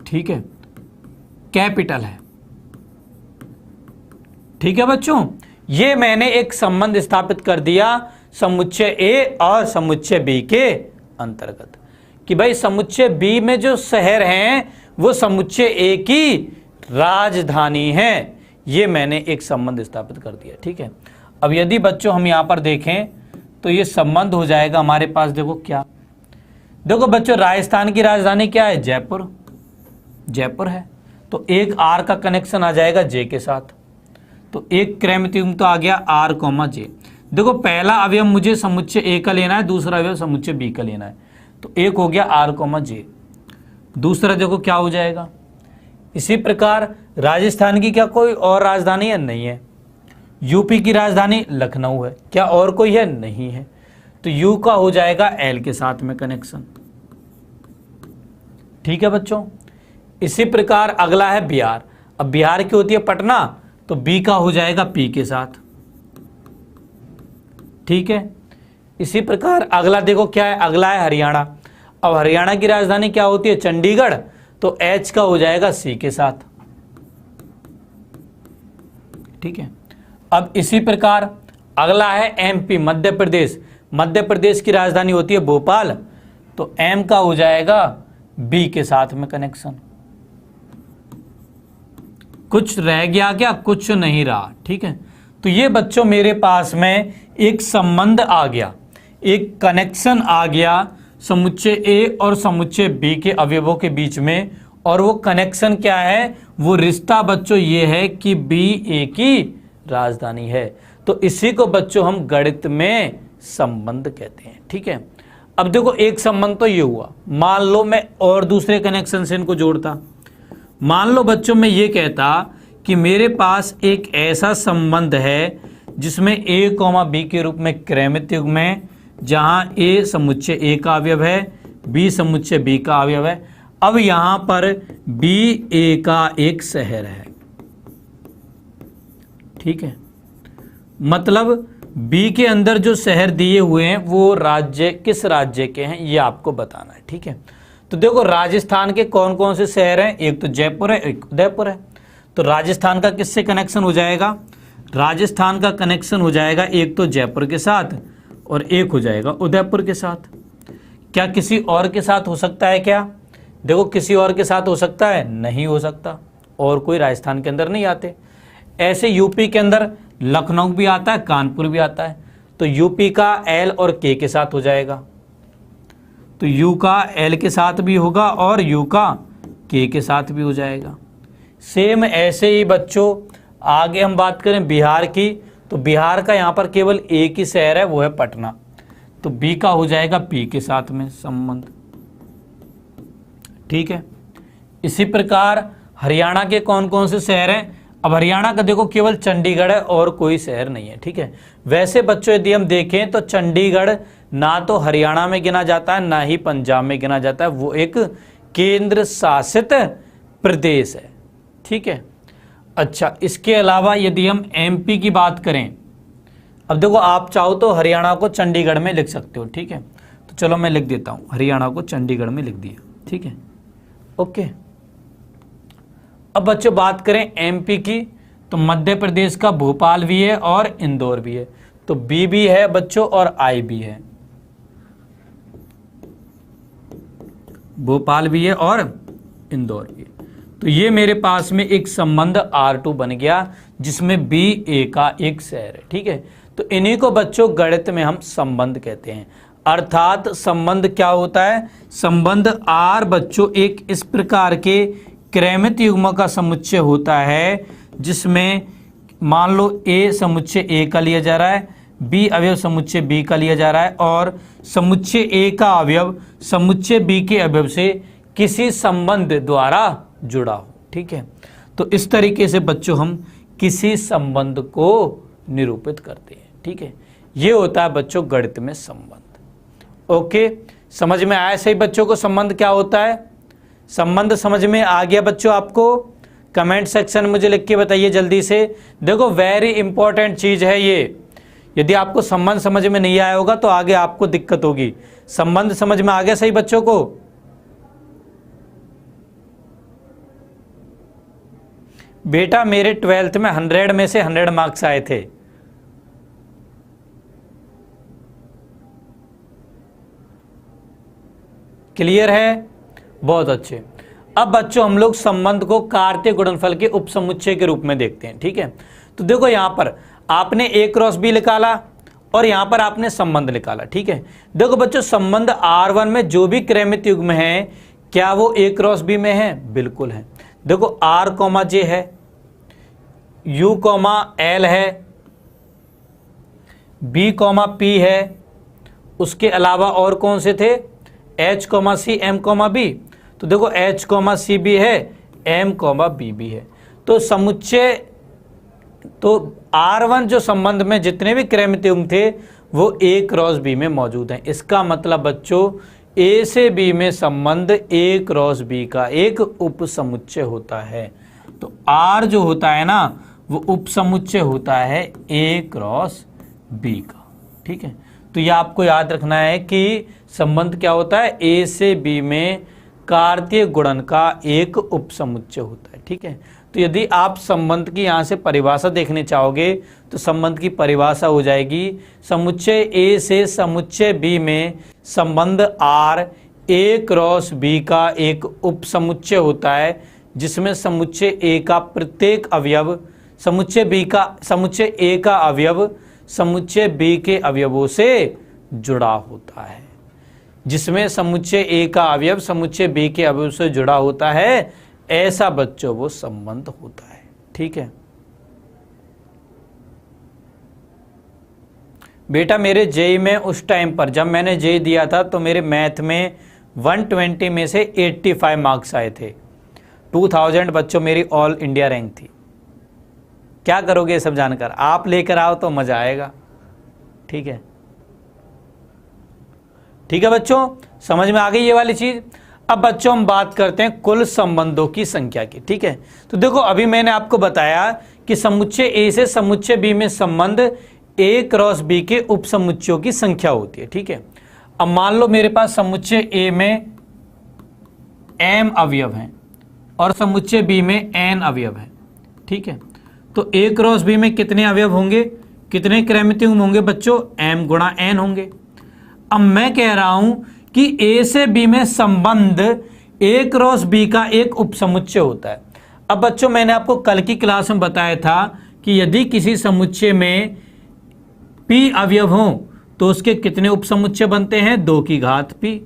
ठीक है, कैपिटल है, ठीक है बच्चों। ये मैंने एक संबंध स्थापित कर दिया समुच्चय A और समुच्चय B के अंतर्गत कि भाई समुच्चय B में जो शहर हैं वो समुच्चय A की राजधानी है। ये मैंने एक संबंध स्थापित कर दिया, ठीक है। अब यदि बच्चों हम यहां पर देखें तो ये संबंध हो जाएगा हमारे पास, देखो क्या, देखो बच्चों राजस्थान की राजधानी क्या है, जयपुर, जयपुर है। तो एक R का कनेक्शन आ जाएगा J के साथ, तो एक क्रमित युग्म तो आ गया R, J। देखो पहला अवयव मुझे समुच्चय A का लेना है, दूसरा अवयव समुच्चय B का लेना है, तो एक हो गया R, J। दूसरा देखो क्या हो जाएगा। इसी प्रकार राजस्थान की क्या कोई और राजधानी है, नहीं है। यूपी की राजधानी लखनऊ है, क्या और कोई है, नहीं है। तो U का हो जाएगा L के साथ में कनेक्शन, ठीक है बच्चों। इसी प्रकार अगला है बिहार। अब बिहार की होती है पटना, तो B का हो जाएगा P के साथ, ठीक है। इसी प्रकार अगला देखो क्या है, अगला है हरियाणा। अब हरियाणा की राजधानी क्या होती है, चंडीगढ़, तो H का हो जाएगा C के साथ, ठीक है। अब इसी प्रकार अगला है MP, मध्य प्रदेश। मध्य प्रदेश की राजधानी होती है भोपाल, तो M का हो जाएगा B के साथ में कनेक्शन। कुछ रह गया क्या, कुछ नहीं रहा, ठीक है। तो ये बच्चों मेरे पास में एक संबंध आ गया, एक कनेक्शन आ गया समुच्चय A और समुच्चय B के अवयवों के बीच में। और वो कनेक्शन क्या है, वो रिश्ता बच्चों ये है कि B A की राजधानी है। तो इसी को बच्चों हम गणित में संबंध कहते हैं, ठीक है। अब देखो एक संबंध तो ये हुआ, मान लो मैं और दूसरे कनेक्शन से इनको जोड़ता। मान लो बच्चों मैं ये कहता कि मेरे पास एक ऐसा संबंध है जिसमें A, B के रूप में क्रमित युग्म है, जहां A समुच्चय A का अवयव है, B समुच्चय B का अवयव है। अब यहां पर B A का एक शहर है, ठीक है। मतलब B के अंदर जो शहर दिए हुए हैं वो राज्य किस राज्य के हैं ये आपको बताना है, ठीक है। तो देखो राजस्थान के कौन कौन से शहर हैं, एक तो जयपुर है, एक उदयपुर है। तो राजस्थान का किससे कनेक्शन हो जाएगा, राजस्थान का कनेक्शन हो जाएगा एक तो जयपुर के साथ और एक हो जाएगा उदयपुर के साथ। क्या किसी और के साथ हो सकता है क्या? देखो किसी और के साथ हो सकता है, नहीं हो सकता, और कोई राजस्थान के अंदर नहीं आते। ऐसे यूपी के अंदर लखनऊ भी आता है, कानपुर भी आता है, तो यूपी का एल और के के साथ हो जाएगा, तो यू का एल के साथ भी होगा और यू का के साथ भी हो जाएगा। सेम ऐसे ही बच्चों आगे हम बात करें बिहार की, तो बिहार का यहाँ पर केवल एक ही शहर है, वो है पटना, तो बी का हो जाएगा पी के साथ में संबंध। ठीक है, इसी प्रकार हरियाणा के कौन कौन से शहर हैं? अब हरियाणा का देखो केवल चंडीगढ़ है और कोई शहर नहीं है। ठीक है, वैसे बच्चों यदि हम देखें तो चंडीगढ़ ना तो हरियाणा में गिना जाता है ना ही पंजाब में गिना जाता है, वो एक केंद्र शासित प्रदेश है। ठीक है, अच्छा इसके अलावा यदि हम एमपी की बात करें, अब देखो आप चाहो तो हरियाणा को चंडीगढ़ में लिख सकते हो। ठीक है, तो चलो मैं लिख देता हूं, हरियाणा को चंडीगढ़ में लिख दिया। ठीक है, ओके। अब बच्चों बात करें एमपी की, तो मध्य प्रदेश का भोपाल भी है और इंदौर भी है, तो बी भी है बच्चों और आई भी है, भोपाल भी है और इंदौर भी है। तो ये मेरे पास में एक संबंध R2 बन गया जिसमें बी ए का एक शहर है। ठीक है, तो इन्हीं को बच्चों गणित में हम संबंध कहते हैं। अर्थात संबंध क्या होता है? संबंध R बच्चों एक इस प्रकार के क्रमित युग्मों का समुच्चय होता है जिसमें मान लो ए समुच्चय ए का लिया जा रहा है, बी अवयव समुच्चय बी का लिया जा रहा है, और समुच्चय ए का अवयव समुच्चय बी के अवयव से किसी संबंध द्वारा जुड़ा हो। ठीक है, तो इस तरीके से बच्चों हम किसी संबंध को निरूपित करते हैं। ठीक है, ये होता है बच्चों गणित में संबंध। ओके, समझ में आया सही बच्चों को संबंध क्या होता है? संबंध समझ में आ गया बच्चों आपको? कमेंट सेक्शन में मुझे लिख के बताइए जल्दी से। देखो वेरी इंपॉर्टेंट चीज है ये, यदि आपको संबंध समझ में नहीं आया होगा तो आगे आपको दिक्कत होगी। संबंध समझ में आ गया सही बच्चों को? बेटा मेरे 12th में 100 में से 100 मार्क्स आए थे। क्लियर है? बहुत अच्छे। अब बच्चों हम लोग संबंध को कार्तीय गुणनफल के उपसमुच्चय के रूप में देखते हैं। ठीक है, तो देखो यहां पर आपने A क्रॉस B निकाला और यहां पर आपने संबंध निकाला। ठीक है, देखो बच्चों संबंध R1 में जो भी क्रमित युग्म है क्या वो A क्रॉस B में है? बिल्कुल है। देखो R, J है, U, L है, B, P है, उसके अलावा और कौन से थे? H, C, M, B। तो देखो H, C भी है, M, B भी है। तो समुच्चय तो R1 जो संबंध में जितने भी क्रमित युग्म थे वो A क्रॉस B में मौजूद हैं। इसका मतलब बच्चों A से B में संबंध A क्रॉस B का एक उपसमुच्चय होता है। तो R जो होता है ना वो उपसमुच्चय होता है A क्रॉस B का। ठीक है, तो ये आपको याद रखना है कि संबंध क्या होता है? A से B में कार्तीय गुणन का एक उपसमुच्चय होता है। ठीक है, तो यदि आप संबंध की यहाँ से परिभाषा देखने चाहोगे तो संबंध की परिभाषा हो जाएगी समुच्चय A से समुच्चय B में संबंध R A क्रॉस B का एक उपसमुच्चय होता है जिसमें समुच्चय A का प्रत्येक अवयव समुच्चय A का अवयव समुच्चय B के अवयवों से जुड़ा होता है, जिसमें समुच्चय A का अवयव समुच्चय B के अवयव से जुड़ा होता है, ऐसा बच्चों वो संबंध होता है। ठीक है बेटा, मेरे जेई में उस टाइम पर जब मैंने जेई दिया था तो मेरे मैथ में 120 में से 85 मार्क्स आए थे। 2000 बच्चों मेरी ऑल इंडिया रैंक थी। क्या करोगे ये सब जानकर? आप लेकर आओ तो मजा आएगा। ठीक है, ठीक है बच्चों, समझ में आ गई ये वाली चीज। अब बच्चों हम बात करते हैं कुल संबंधों की संख्या की। ठीक है, तो देखो अभी मैंने आपको बताया कि समुच्चय ए से समुच्चय बी में संबंध ए क्रॉस बी के उपसमुच्चयों की संख्या होती है। ठीक है, अब मान लो मेरे पास समुच्चय ए में m अवयव हैं और समुच्चय बी में n अवयव है। ठीक है, तो ए क्रॉस बी में कितने अवयव होंगे? कितने क्रमिक युग्म होंगे बच्चों? m गुणा n होंगे। अब मैं कह रहा हूं कि a से b में संबंध a क्रॉस b का एक उपसमुच्चय होता है। अब बच्चों मैंने आपको कल की क्लास में बताया था कि यदि किसी समुच्चय में p अवयव हों तो उसके कितने उपसमुच्चय बनते हैं? 2 की घात p।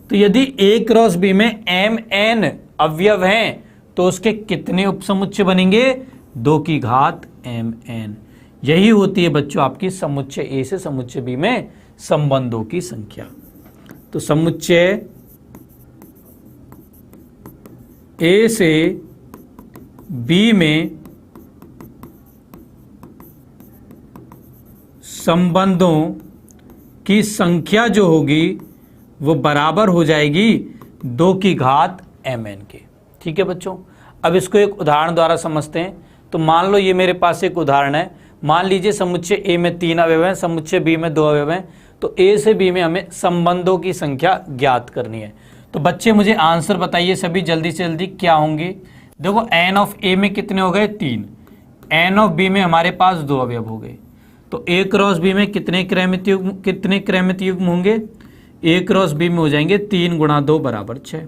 तो यदि a क्रॉस b में mn अवयव हैं तो उसके कितने उपसमुच्चय बनेंगे? 2 की घात mn। यही होती है बच्चों आपकी समुच्चय a से समुच्चय b में संबंधों की संख्या। तो समुच्चय a से b में संबंधों की संख्या जो होगी वो बराबर हो जाएगी 2 की घात mn के। ठीक है बच्चों, अब इसको एक उदाहरण द्वारा समझते हैं। तो मान लो ये मेरे पास एक उदाहरण है। मान लीजिए समुच्चय a में 3 अवयव हैं, समुच्चय b में 2 अवयव हैं। तो a से b में हमें संबंधों की संख्या ज्ञात करनी है। तो बच्चे मुझे आंसर बताइए सभी जल्दी से जल्दी क्या होंगे। देखो n ऑफ a में कितने हो गए? 3। n ऑफ b में हमारे पास 2 अवयव हो गए। तो a क्रॉस b में कितने क्रमिक युग्म होंगे? a क्रॉस b में हो जाएंगे 3 गुणा 2 बराबर 6।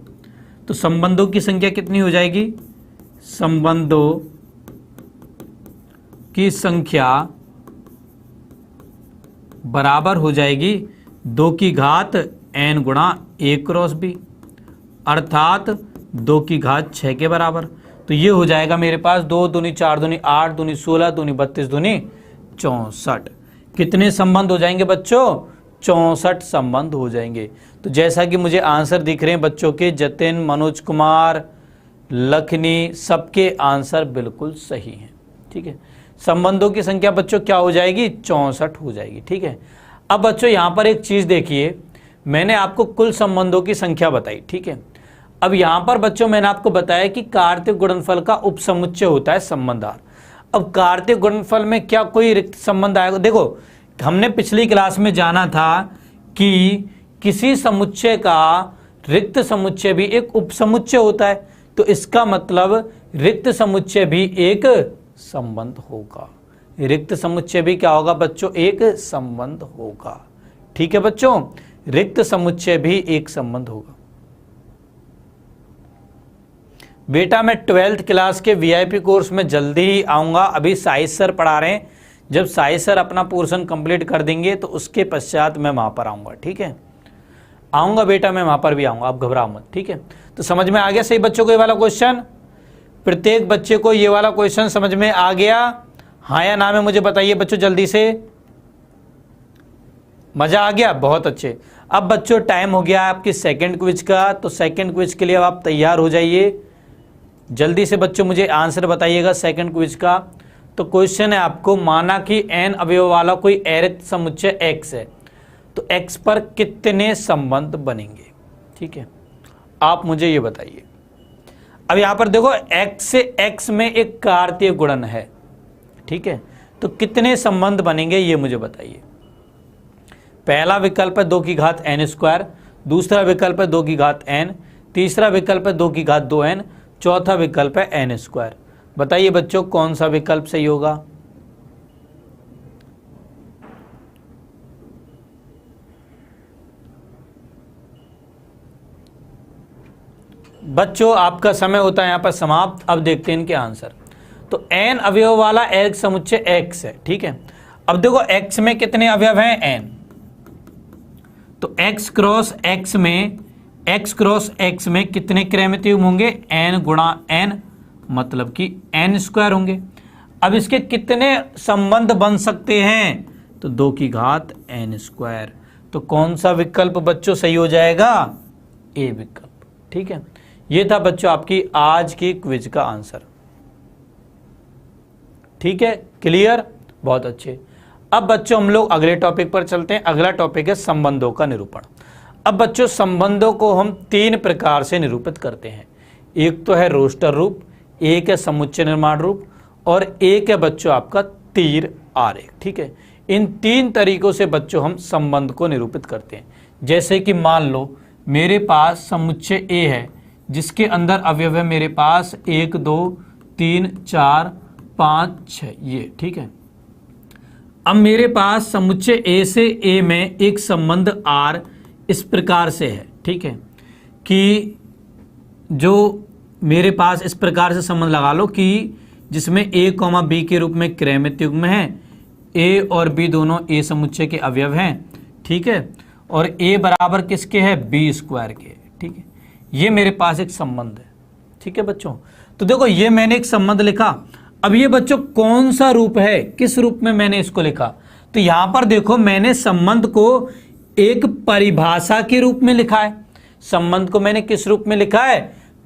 तो संबंधों की संख्या कितनी हो जाएगी? संबंधों की संख्या बराबर हो जाएगी 2 की घात n गुणा a क्रॉस b, अर्थात 2 की घात 6 के बराबर। तो ये हो जाएगा मेरे पास 2 दूनी 4 दूनी 8 दूनी 16 दूनी 32 दूनी 64। कितने संबंध हो जाएंगे बच्चों? 64 संबंध हो जाएंगे। तो जैसा कि मुझे आंसर दिख रहे हैं बच्चों के, जतिन, मनोज कुमार, लखनी, सबके आंसर बिल्कुल सही हैं। ठीक है, संबंधों की संख्या बच्चों क्या हो जाएगी? 64 हो जाएगी। ठीक है, अब बच्चों यहाँ पर एक चीज देखिए, मैंने आपको कुल संबंधों की संख्या बताई। ठीक है, अब यहाँ पर बच्चों मैंने आपको बताया कि कार्तीय गुणनफल का उपसमुच्चय होता है संबंधार। अब कार्तीय गुणनफल में क्या कोई रिक्त संबंध आएगा? देखो हमने पिछली क्लास में जाना था कि किसी समुच्चय का रिक्त समुच्चय भी एक उपसमुच्चय होता है। तो इसका मतलब रिक्त समुच्चय भी एक संबंध होगा। रिक्त समुच्चय भी क्या होगा बच्चों? एक संबंध होगा। ठीक है बच्चों, रिक्त समुच्चय भी एक संबंध होगा। बेटा मैं 12th क्लास के वीआईपी कोर्स में जल्दी ही आऊँगा। अभी साहिद सर पढ़ा रहे हैं। जब साहिद सर अपना पोर्शन कंप्लीट कर देंगे तो उसके पश्चात मैं वहाँ पर आऊँगा। ठीक है, आऊँगा बेटा, मैं वहाँ पर भी आऊँगा, आप घबराओ मत। ठीक है, तो समझ में आ गया सही बच्चों को ये वाला क्वेश्चन? प्रत्येक बच्चे को ये वाला क्वेश्चन समझ में आ गया? हाँ या ना में मुझे बताइए बच्चों जल्दी से। मज़ा आ गया? बहुत अच्छे। अब बच्चों टाइम हो गया आपकी सेकंड क्विज का। तो सेकंड क्विज के लिए अब आप तैयार हो जाइए। जल्दी से बच्चों मुझे आंसर बताइएगा सेकंड क्विज का। तो क्वेश्चन है आपको, माना कि n अवयव वाला कोई अरिक्त समुच्चय x है, तो x पर कितने संबंध बनेंगे? ठीक है, आप मुझे ये बताइए। अब यहां पर देखो x से x में एक कार्तीय गुणन है। ठीक है, तो कितने संबंध बनेंगे ये मुझे बताइए। पहला विकल्प है 2 की घात n स्क्वायर, दूसरा विकल्प है 2 की घात n, तीसरा विकल्प है 2 की घात 2n, चौथा विकल्प है n स्क्वायर। बताइए बच्चों कौन सा विकल्प सही होगा? बच्चों आपका समय होता है यहाँ पर समाप्त। अब देखते हैं इनके आंसर। तो n अवयव वाला एक समुच्चय x है। ठीक है, अब देखो x में कितने अवयव हैं? n। तो x क्रॉस x में कितने क्रमिक युग्म होंगे? n गुणा n, मतलब कि n स्क्वायर होंगे। अब इसके कितने संबंध बन सकते हैं? तो 2 की घात n स्क्वायर। तो कौन सा विकल्प बच्चों सही हो जाएगा? ए विकल्प। ठीक है, ये था बच्चों आपकी आज की क्विज का आंसर। ठीक है, क्लियर? बहुत अच्छे। अब बच्चों हम लोग अगले टॉपिक पर चलते हैं। अगला टॉपिक है संबंधों का निरूपण। अब बच्चों संबंधों को हम 3 प्रकार से निरूपित करते हैं। एक तो है रोस्टर रूप, एक है समुच्चय निर्माण रूप, और एक है बच्चों आपका तीर आरेख। ठीक है, इन 3 तरीकों से बच्चों हम संबंध को निरूपित करते हैं। जैसे कि मान लो मेरे पास समुच्चय ए है जिसके अंदर अवयव है मेरे पास 1 2 3 4 5 6 ये। ठीक है, अब मेरे पास समुच्चय ए से ए में एक संबंध आर इस प्रकार से है, ठीक है, कि जो मेरे पास इस प्रकार से संबंध लगा लो कि जिसमें ए कॉमा बी के रूप में क्रमित युग्म है, ए और बी दोनों ए समुच्चय के अवयव हैं, ठीक है, और ए बराबर किसके है, बी स्क्वायर के, ठीक है। ये मेरे पास एक संबंध है, ठीक है बच्चों। तो देखो ये मैंने एक संबंध लिखा। अब ये बच्चों कौन सा रूप है, किस रूप में मैंने इसको लिखा, तो यहां पर देखो मैंने संबंध को एक परिभाषा के रूप में लिखा है। संबंध को मैंने किस रूप में लिखा है,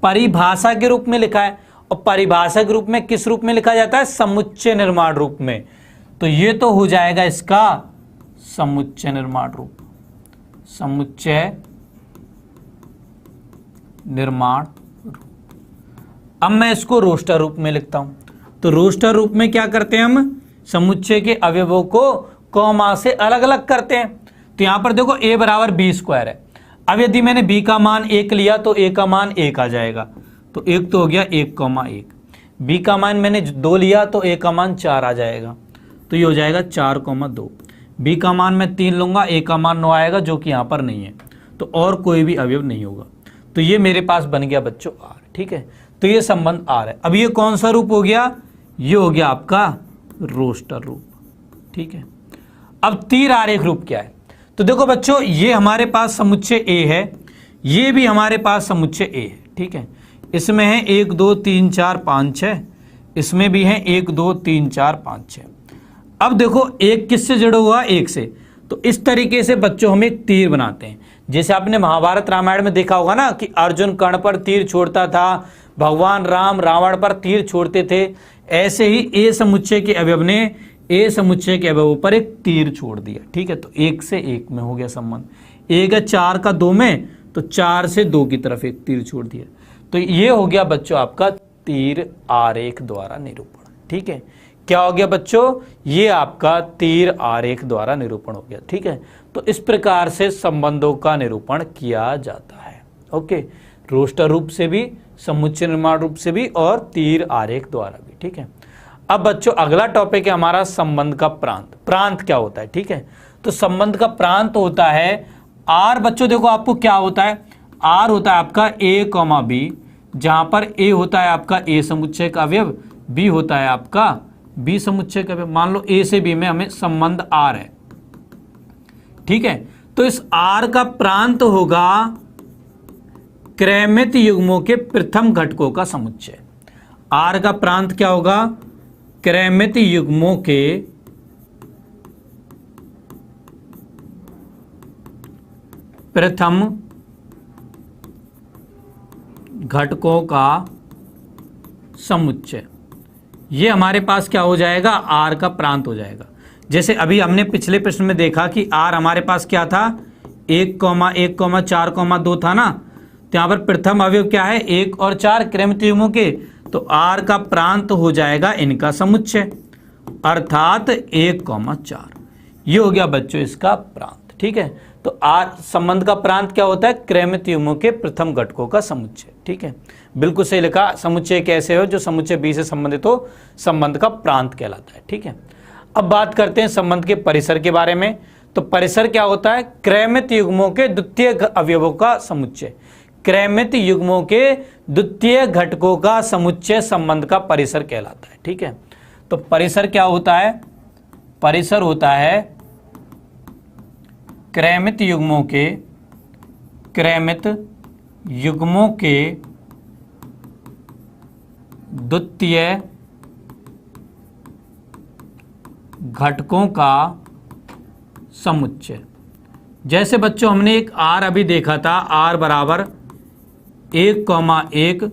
परिभाषा के रूप में लिखा है। और परिभाषा के रूप में किस रूप में लिखा जाता है, समुच्चय निर्माण रूप में। तो ये तो हो जाएगा इसका समुच्चय निर्माण रूप, समुच्चय निर्माण रूप। अब मैं इसको रोस्टर रूप में लिखता हूं। तो रोस्टर रूप में क्या करते हैं, हम समुच्चय के अवयवों को कॉमा से अलग अलग करते हैं। तो यहां पर देखो a बराबर बी स्क्वायर है। अब यदि मैंने b का मान 1 लिया तो a का मान 1 आ जाएगा। तो एक तो हो गया 1,1। b का मान मैंने 2 लिया तो a का मान 4 आ जाएगा। तो ये हो जाएगा 4,2। b का मान मैं 3 लूंगा, a का मान 9 आएगा, जो कि यहाँ पर नहीं है। तो और कोई भी अवयव नहीं होगा। तो ये मेरे पास बन गया बच्चों r, ठीक है। तो ये संबंध r है। अब ये कौन सा रूप हो गया, ये हो गया आपका रोस्टर रूप, ठीक है। अब तीर आरेख रूप क्या है, तो देखो बच्चों ये हमारे पास समुच्चय A है, ये भी हमारे पास समुच्चय A है, ठीक है। इसमें है 1 2 3 4 5 6, इसमें भी है 1 2 3 4 5 6। अब देखो एक किससे जुड़ा हुआ, एक से। तो इस तरीके से बच्चों हम एक तीर बनाते हैं। जैसे आपने महाभारत रामायण में देखा होगा ना कि अर्जुन कर्ण पर तीर छोड़ता था, भगवान राम रावण पर तीर छोड़ते थे। ऐसे ही ए समुच्चय के अवयव ने ए समुच्चय के अवयवों पर एक तीर छोड़ दिया, ठीक है। तो 1 से 1 में हो गया संबंध। 1 है 4 का 2 में, तो 4 से 2 की तरफ एक तीर छोड़ दिया। तो ये हो गया बच्चों आपका तीर आरेख द्वारा निरूपण, ठीक है। क्या हो गया बच्चों, ये आपका तीर आरेख द्वारा निरूपण हो गया, ठीक है। तो इस प्रकार से संबंधों का निरूपण किया जाता है, ओके। रोस्टर रूप से भी, समुच्चय निर्माण रूप से भी, और तीर आरेख द्वारा भी, ठीक है। अब बच्चों अगला टॉपिक है हमारा संबंध का प्रांत। प्रांत क्या होता है, ठीक है। तो संबंध का प्रांत होता है आर। बच्चों देखो आपको क्या होता है, आर होता है आपका a, b, जहां पर a होता है आपका a समुच्चय का अवयव, b होता है आपका b समुच्चय का अवयव। मान लो a से b में हमें संबंध r है, ठीक है। तो इस r का प्रांत होगा क्रमित युग्मों के प्रथम घटकों का समुच्चय। r का प्रांत क्या होगा, क्रमित युग्मों के प्रथम घटकों का समुच्चय। ये हमारे पास क्या हो जाएगा, आर का प्रांत हो जाएगा। जैसे अभी हमने पिछले प्रश्न में देखा कि आर हमारे पास क्या था, 1,1,4,2 था ना। तो यहां पर प्रथम अवयव क्या है, 1 और 4 क्रमित युग्मों के। तो आर का प्रांत हो जाएगा इनका समुच्चय, अर्थात 1,4। ये हो गया बच्चों इसका प्रांत, ठीक है। तो आर संबंध का प्रांत क्या होता है, क्रमित युग्मों के प्रथम घटकों का समुच्चय, ठीक है। बिल्कुल सही लिखा। समुच्चय कैसे हो, जो समुच्चय बी से संबंधित हो, संबंध का प्रांत कहलाता है, ठीक है। अब बात करते हैं संबंध के परिसर के बारे में। तो परिसर क्या होता है, क्रमित युग्मों के द्वितीय अवयवों का समुच्चय। क्रमित युग्मों के द्वितीय घटकों का समुच्चय संबंध का परिसर कहलाता है, ठीक है। तो परिसर क्या होता है, परिसर होता है क्रमित युग्मों के द्वितीय घटकों का समुच्चय। जैसे बच्चों हमने एक आर अभी देखा था, आर बराबर 1,1,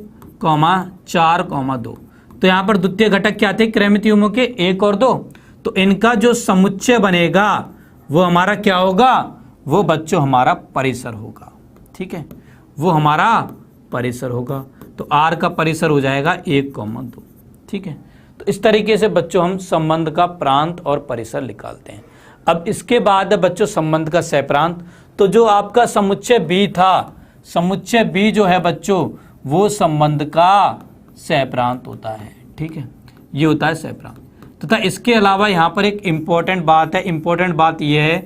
4,2। तो यहां पर द्वितीय घटक क्या थे, क्रमित युग्मों के 1 और 2। तो इनका जो समुच्चय बनेगा वो हमारा क्या होगा, वो बच्चों हमारा परिसर होगा, ठीक है। वो हमारा परिसर होगा। तो आर का परिसर हो जाएगा 1,2, ठीक है। तो इस तरीके से बच्चों हम संबंध का प्रांत और परिसर निकालते हैं। अब इसके बाद बच्चों संबंध का सहप्रांत। तो जो आपका समुच्चय बी था, समुच्चय बी जो है बच्चों, वो संबंध का सहप्रांत होता है, ठीक है। ये होता है सहप्रांत। तथा इसके अलावा यहाँ पर एक इम्पोर्टेंट बात है। इम्पोर्टेंट बात यह है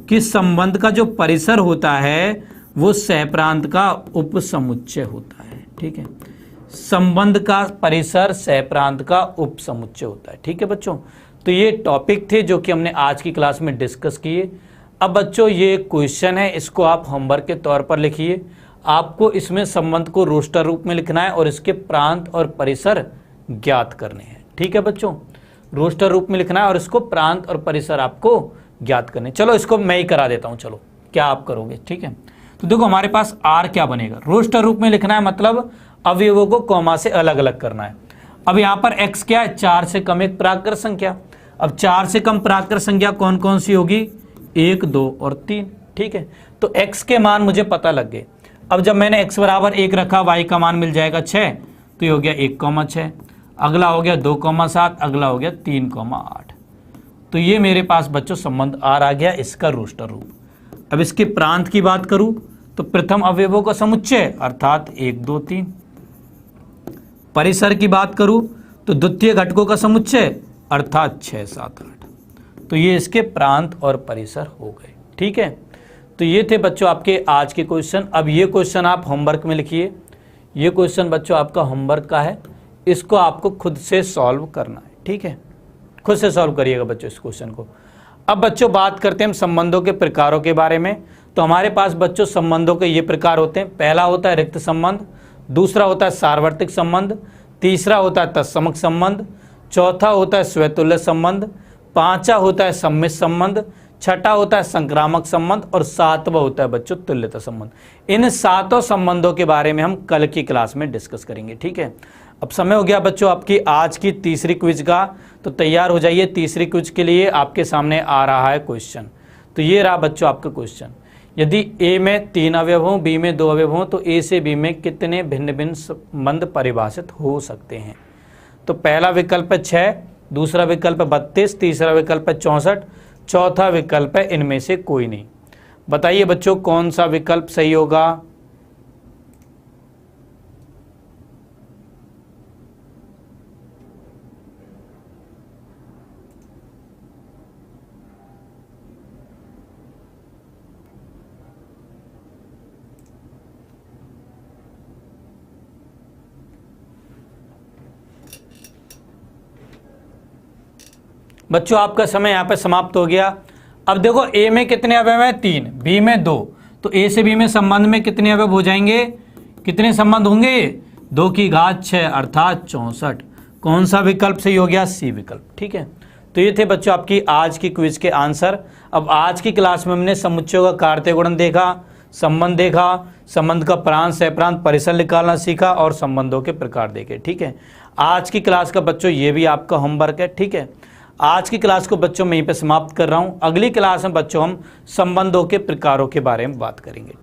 कि संबंध का जो परिसर होता है वो सहप्रांत का उपसमुच्चय होता है। ठीक है, संबंध का परिसर सहप्रांत का उपसमुच्चय होता है। ठीक है बच्चों, तो ये टॉपिक थे जो कि हमने आज की क्लास में डिस्कस किए। अब बच्चों ये क्वेश्चन है, इसको आप होमवर्क के तौर पर लिखिए। आपको इसमें संबंध को रोस्टर रूप में लिखना है और इसके प्रांत और परिसर ज्ञात करने हैं। ठीक है बच्चों, रोस्टर रूप में लिखना है और इसको प्रांत और परिसर आपको ज्ञात करने। चलो इसको मैं ही करा देता हूं, चलो क्या आप करोगे। ठीक है, तो देखो हमारे पास आर क्या बनेगा, रोस्टर रूप में लिखना है, मतलब अवयवों को कॉमा से अलग अलग करना है। अब यहां पर x क्या है, 4 से कम एक प्राकृत संख्या। अब 4 से कम प्राकृत संख्या कौन कौन सी होगी, 1, 2 और 3। ठीक है, तो x के मान मुझे पता लग गए। अब जब मैंने x बराबर 1 रखा, y का मान मिल जाएगा 6, तो ये हो गया 1,6, अगला हो गया 2,7, अगला हो गया 3,8। तो ये मेरे पास बच्चों संबंध R आ गया, इसका रोस्टर रूप। अब इसके प्रांत की बात करूं तो प्रथम अवयवों का समुच्चय अर्थात 1, 2, 3। परिसर की बात करूं तो द्वितीय घटकों का समुच्चय अर्थात 6, 7, 8। तो ये इसके प्रांत और परिसर हो गए। ठीक है, तो ये थे बच्चों आपके आज के क्वेश्चन। अब ये क्वेश्चन आप होमवर्क में लिखिए। ये क्वेश्चन बच्चों आपका होमवर्क का है, इसको आपको खुद से सॉल्व करना है। ठीक है, खुद से सॉल्व करिएगा बच्चों इस क्वेश्चन को। अब बच्चों बात करते हैं हम संबंधों के प्रकारों के बारे में। तो हमारे पास बच्चों संबंधों के ये प्रकार होते हैं। पहला होता है रिक्त संबंध, दूसरा होता है सार्वत्रिक संबंध, तीसरा होता है तत्समक संबंध, चौथा होता है स्वतुल्य संबंध, पांचवा होता है सम्मिश्र संबंध, छठा होता है संक्रामक संबंध और सातवां होता है बच्चों तुल्यता संबंध। इन सातों संबंधों के बारे में हम कल की क्लास में डिस्कस करेंगे। ठीक है, अब समय हो गया बच्चों आपकी आज की तीसरी क्विज का, तो तैयार हो जाइए। तीसरी क्विज के लिए आपके सामने आ रहा है क्वेश्चन। तो ये रहा बच्चों आपका क्वेश्चन, यदि ए में 3 अवयव हों, बी में 2 अवयव हों, तो ए से बी में कितने भिन्न भिन्न संबंध परिभाषित हो सकते हैं। तो पहला विकल्प है 6, दूसरा विकल्प है 32, तीसरा विकल्प है 64, चौथा विकल्प है इनमें से कोई नहीं। बताइए बच्चों कौन सा विकल्प सही होगा। बच्चों आपका समय यहाँ पे समाप्त हो गया। अब देखो ए में कितने अवयव हैं, 3, बी में 2, तो ए से बी में संबंध में कितने अवयव हो जाएंगे, कितने संबंध होंगे, 2 की घात 6 अर्थात 64। कौन सा विकल्प सही हो गया, सी विकल्प। ठीक है, तो ये थे बच्चों आपकी आज की क्विज के आंसर। अब आज की क्लास में हमने समुच्चयों का कार्तीय गुणन देखा, संबंध देखा, संबंध का प्रांत सहप्रांत परिसर निकालना सीखा और संबंधों के प्रकार देखे। ठीक है, आज की क्लास का बच्चों ये भी आपका होमवर्क है। ठीक है, आज की क्लास को बच्चों मैं यहीं पे समाप्त कर रहा हूं। अगली क्लास में बच्चों हम संबंधों के प्रकारों के बारे में बात करेंगे। ठीक।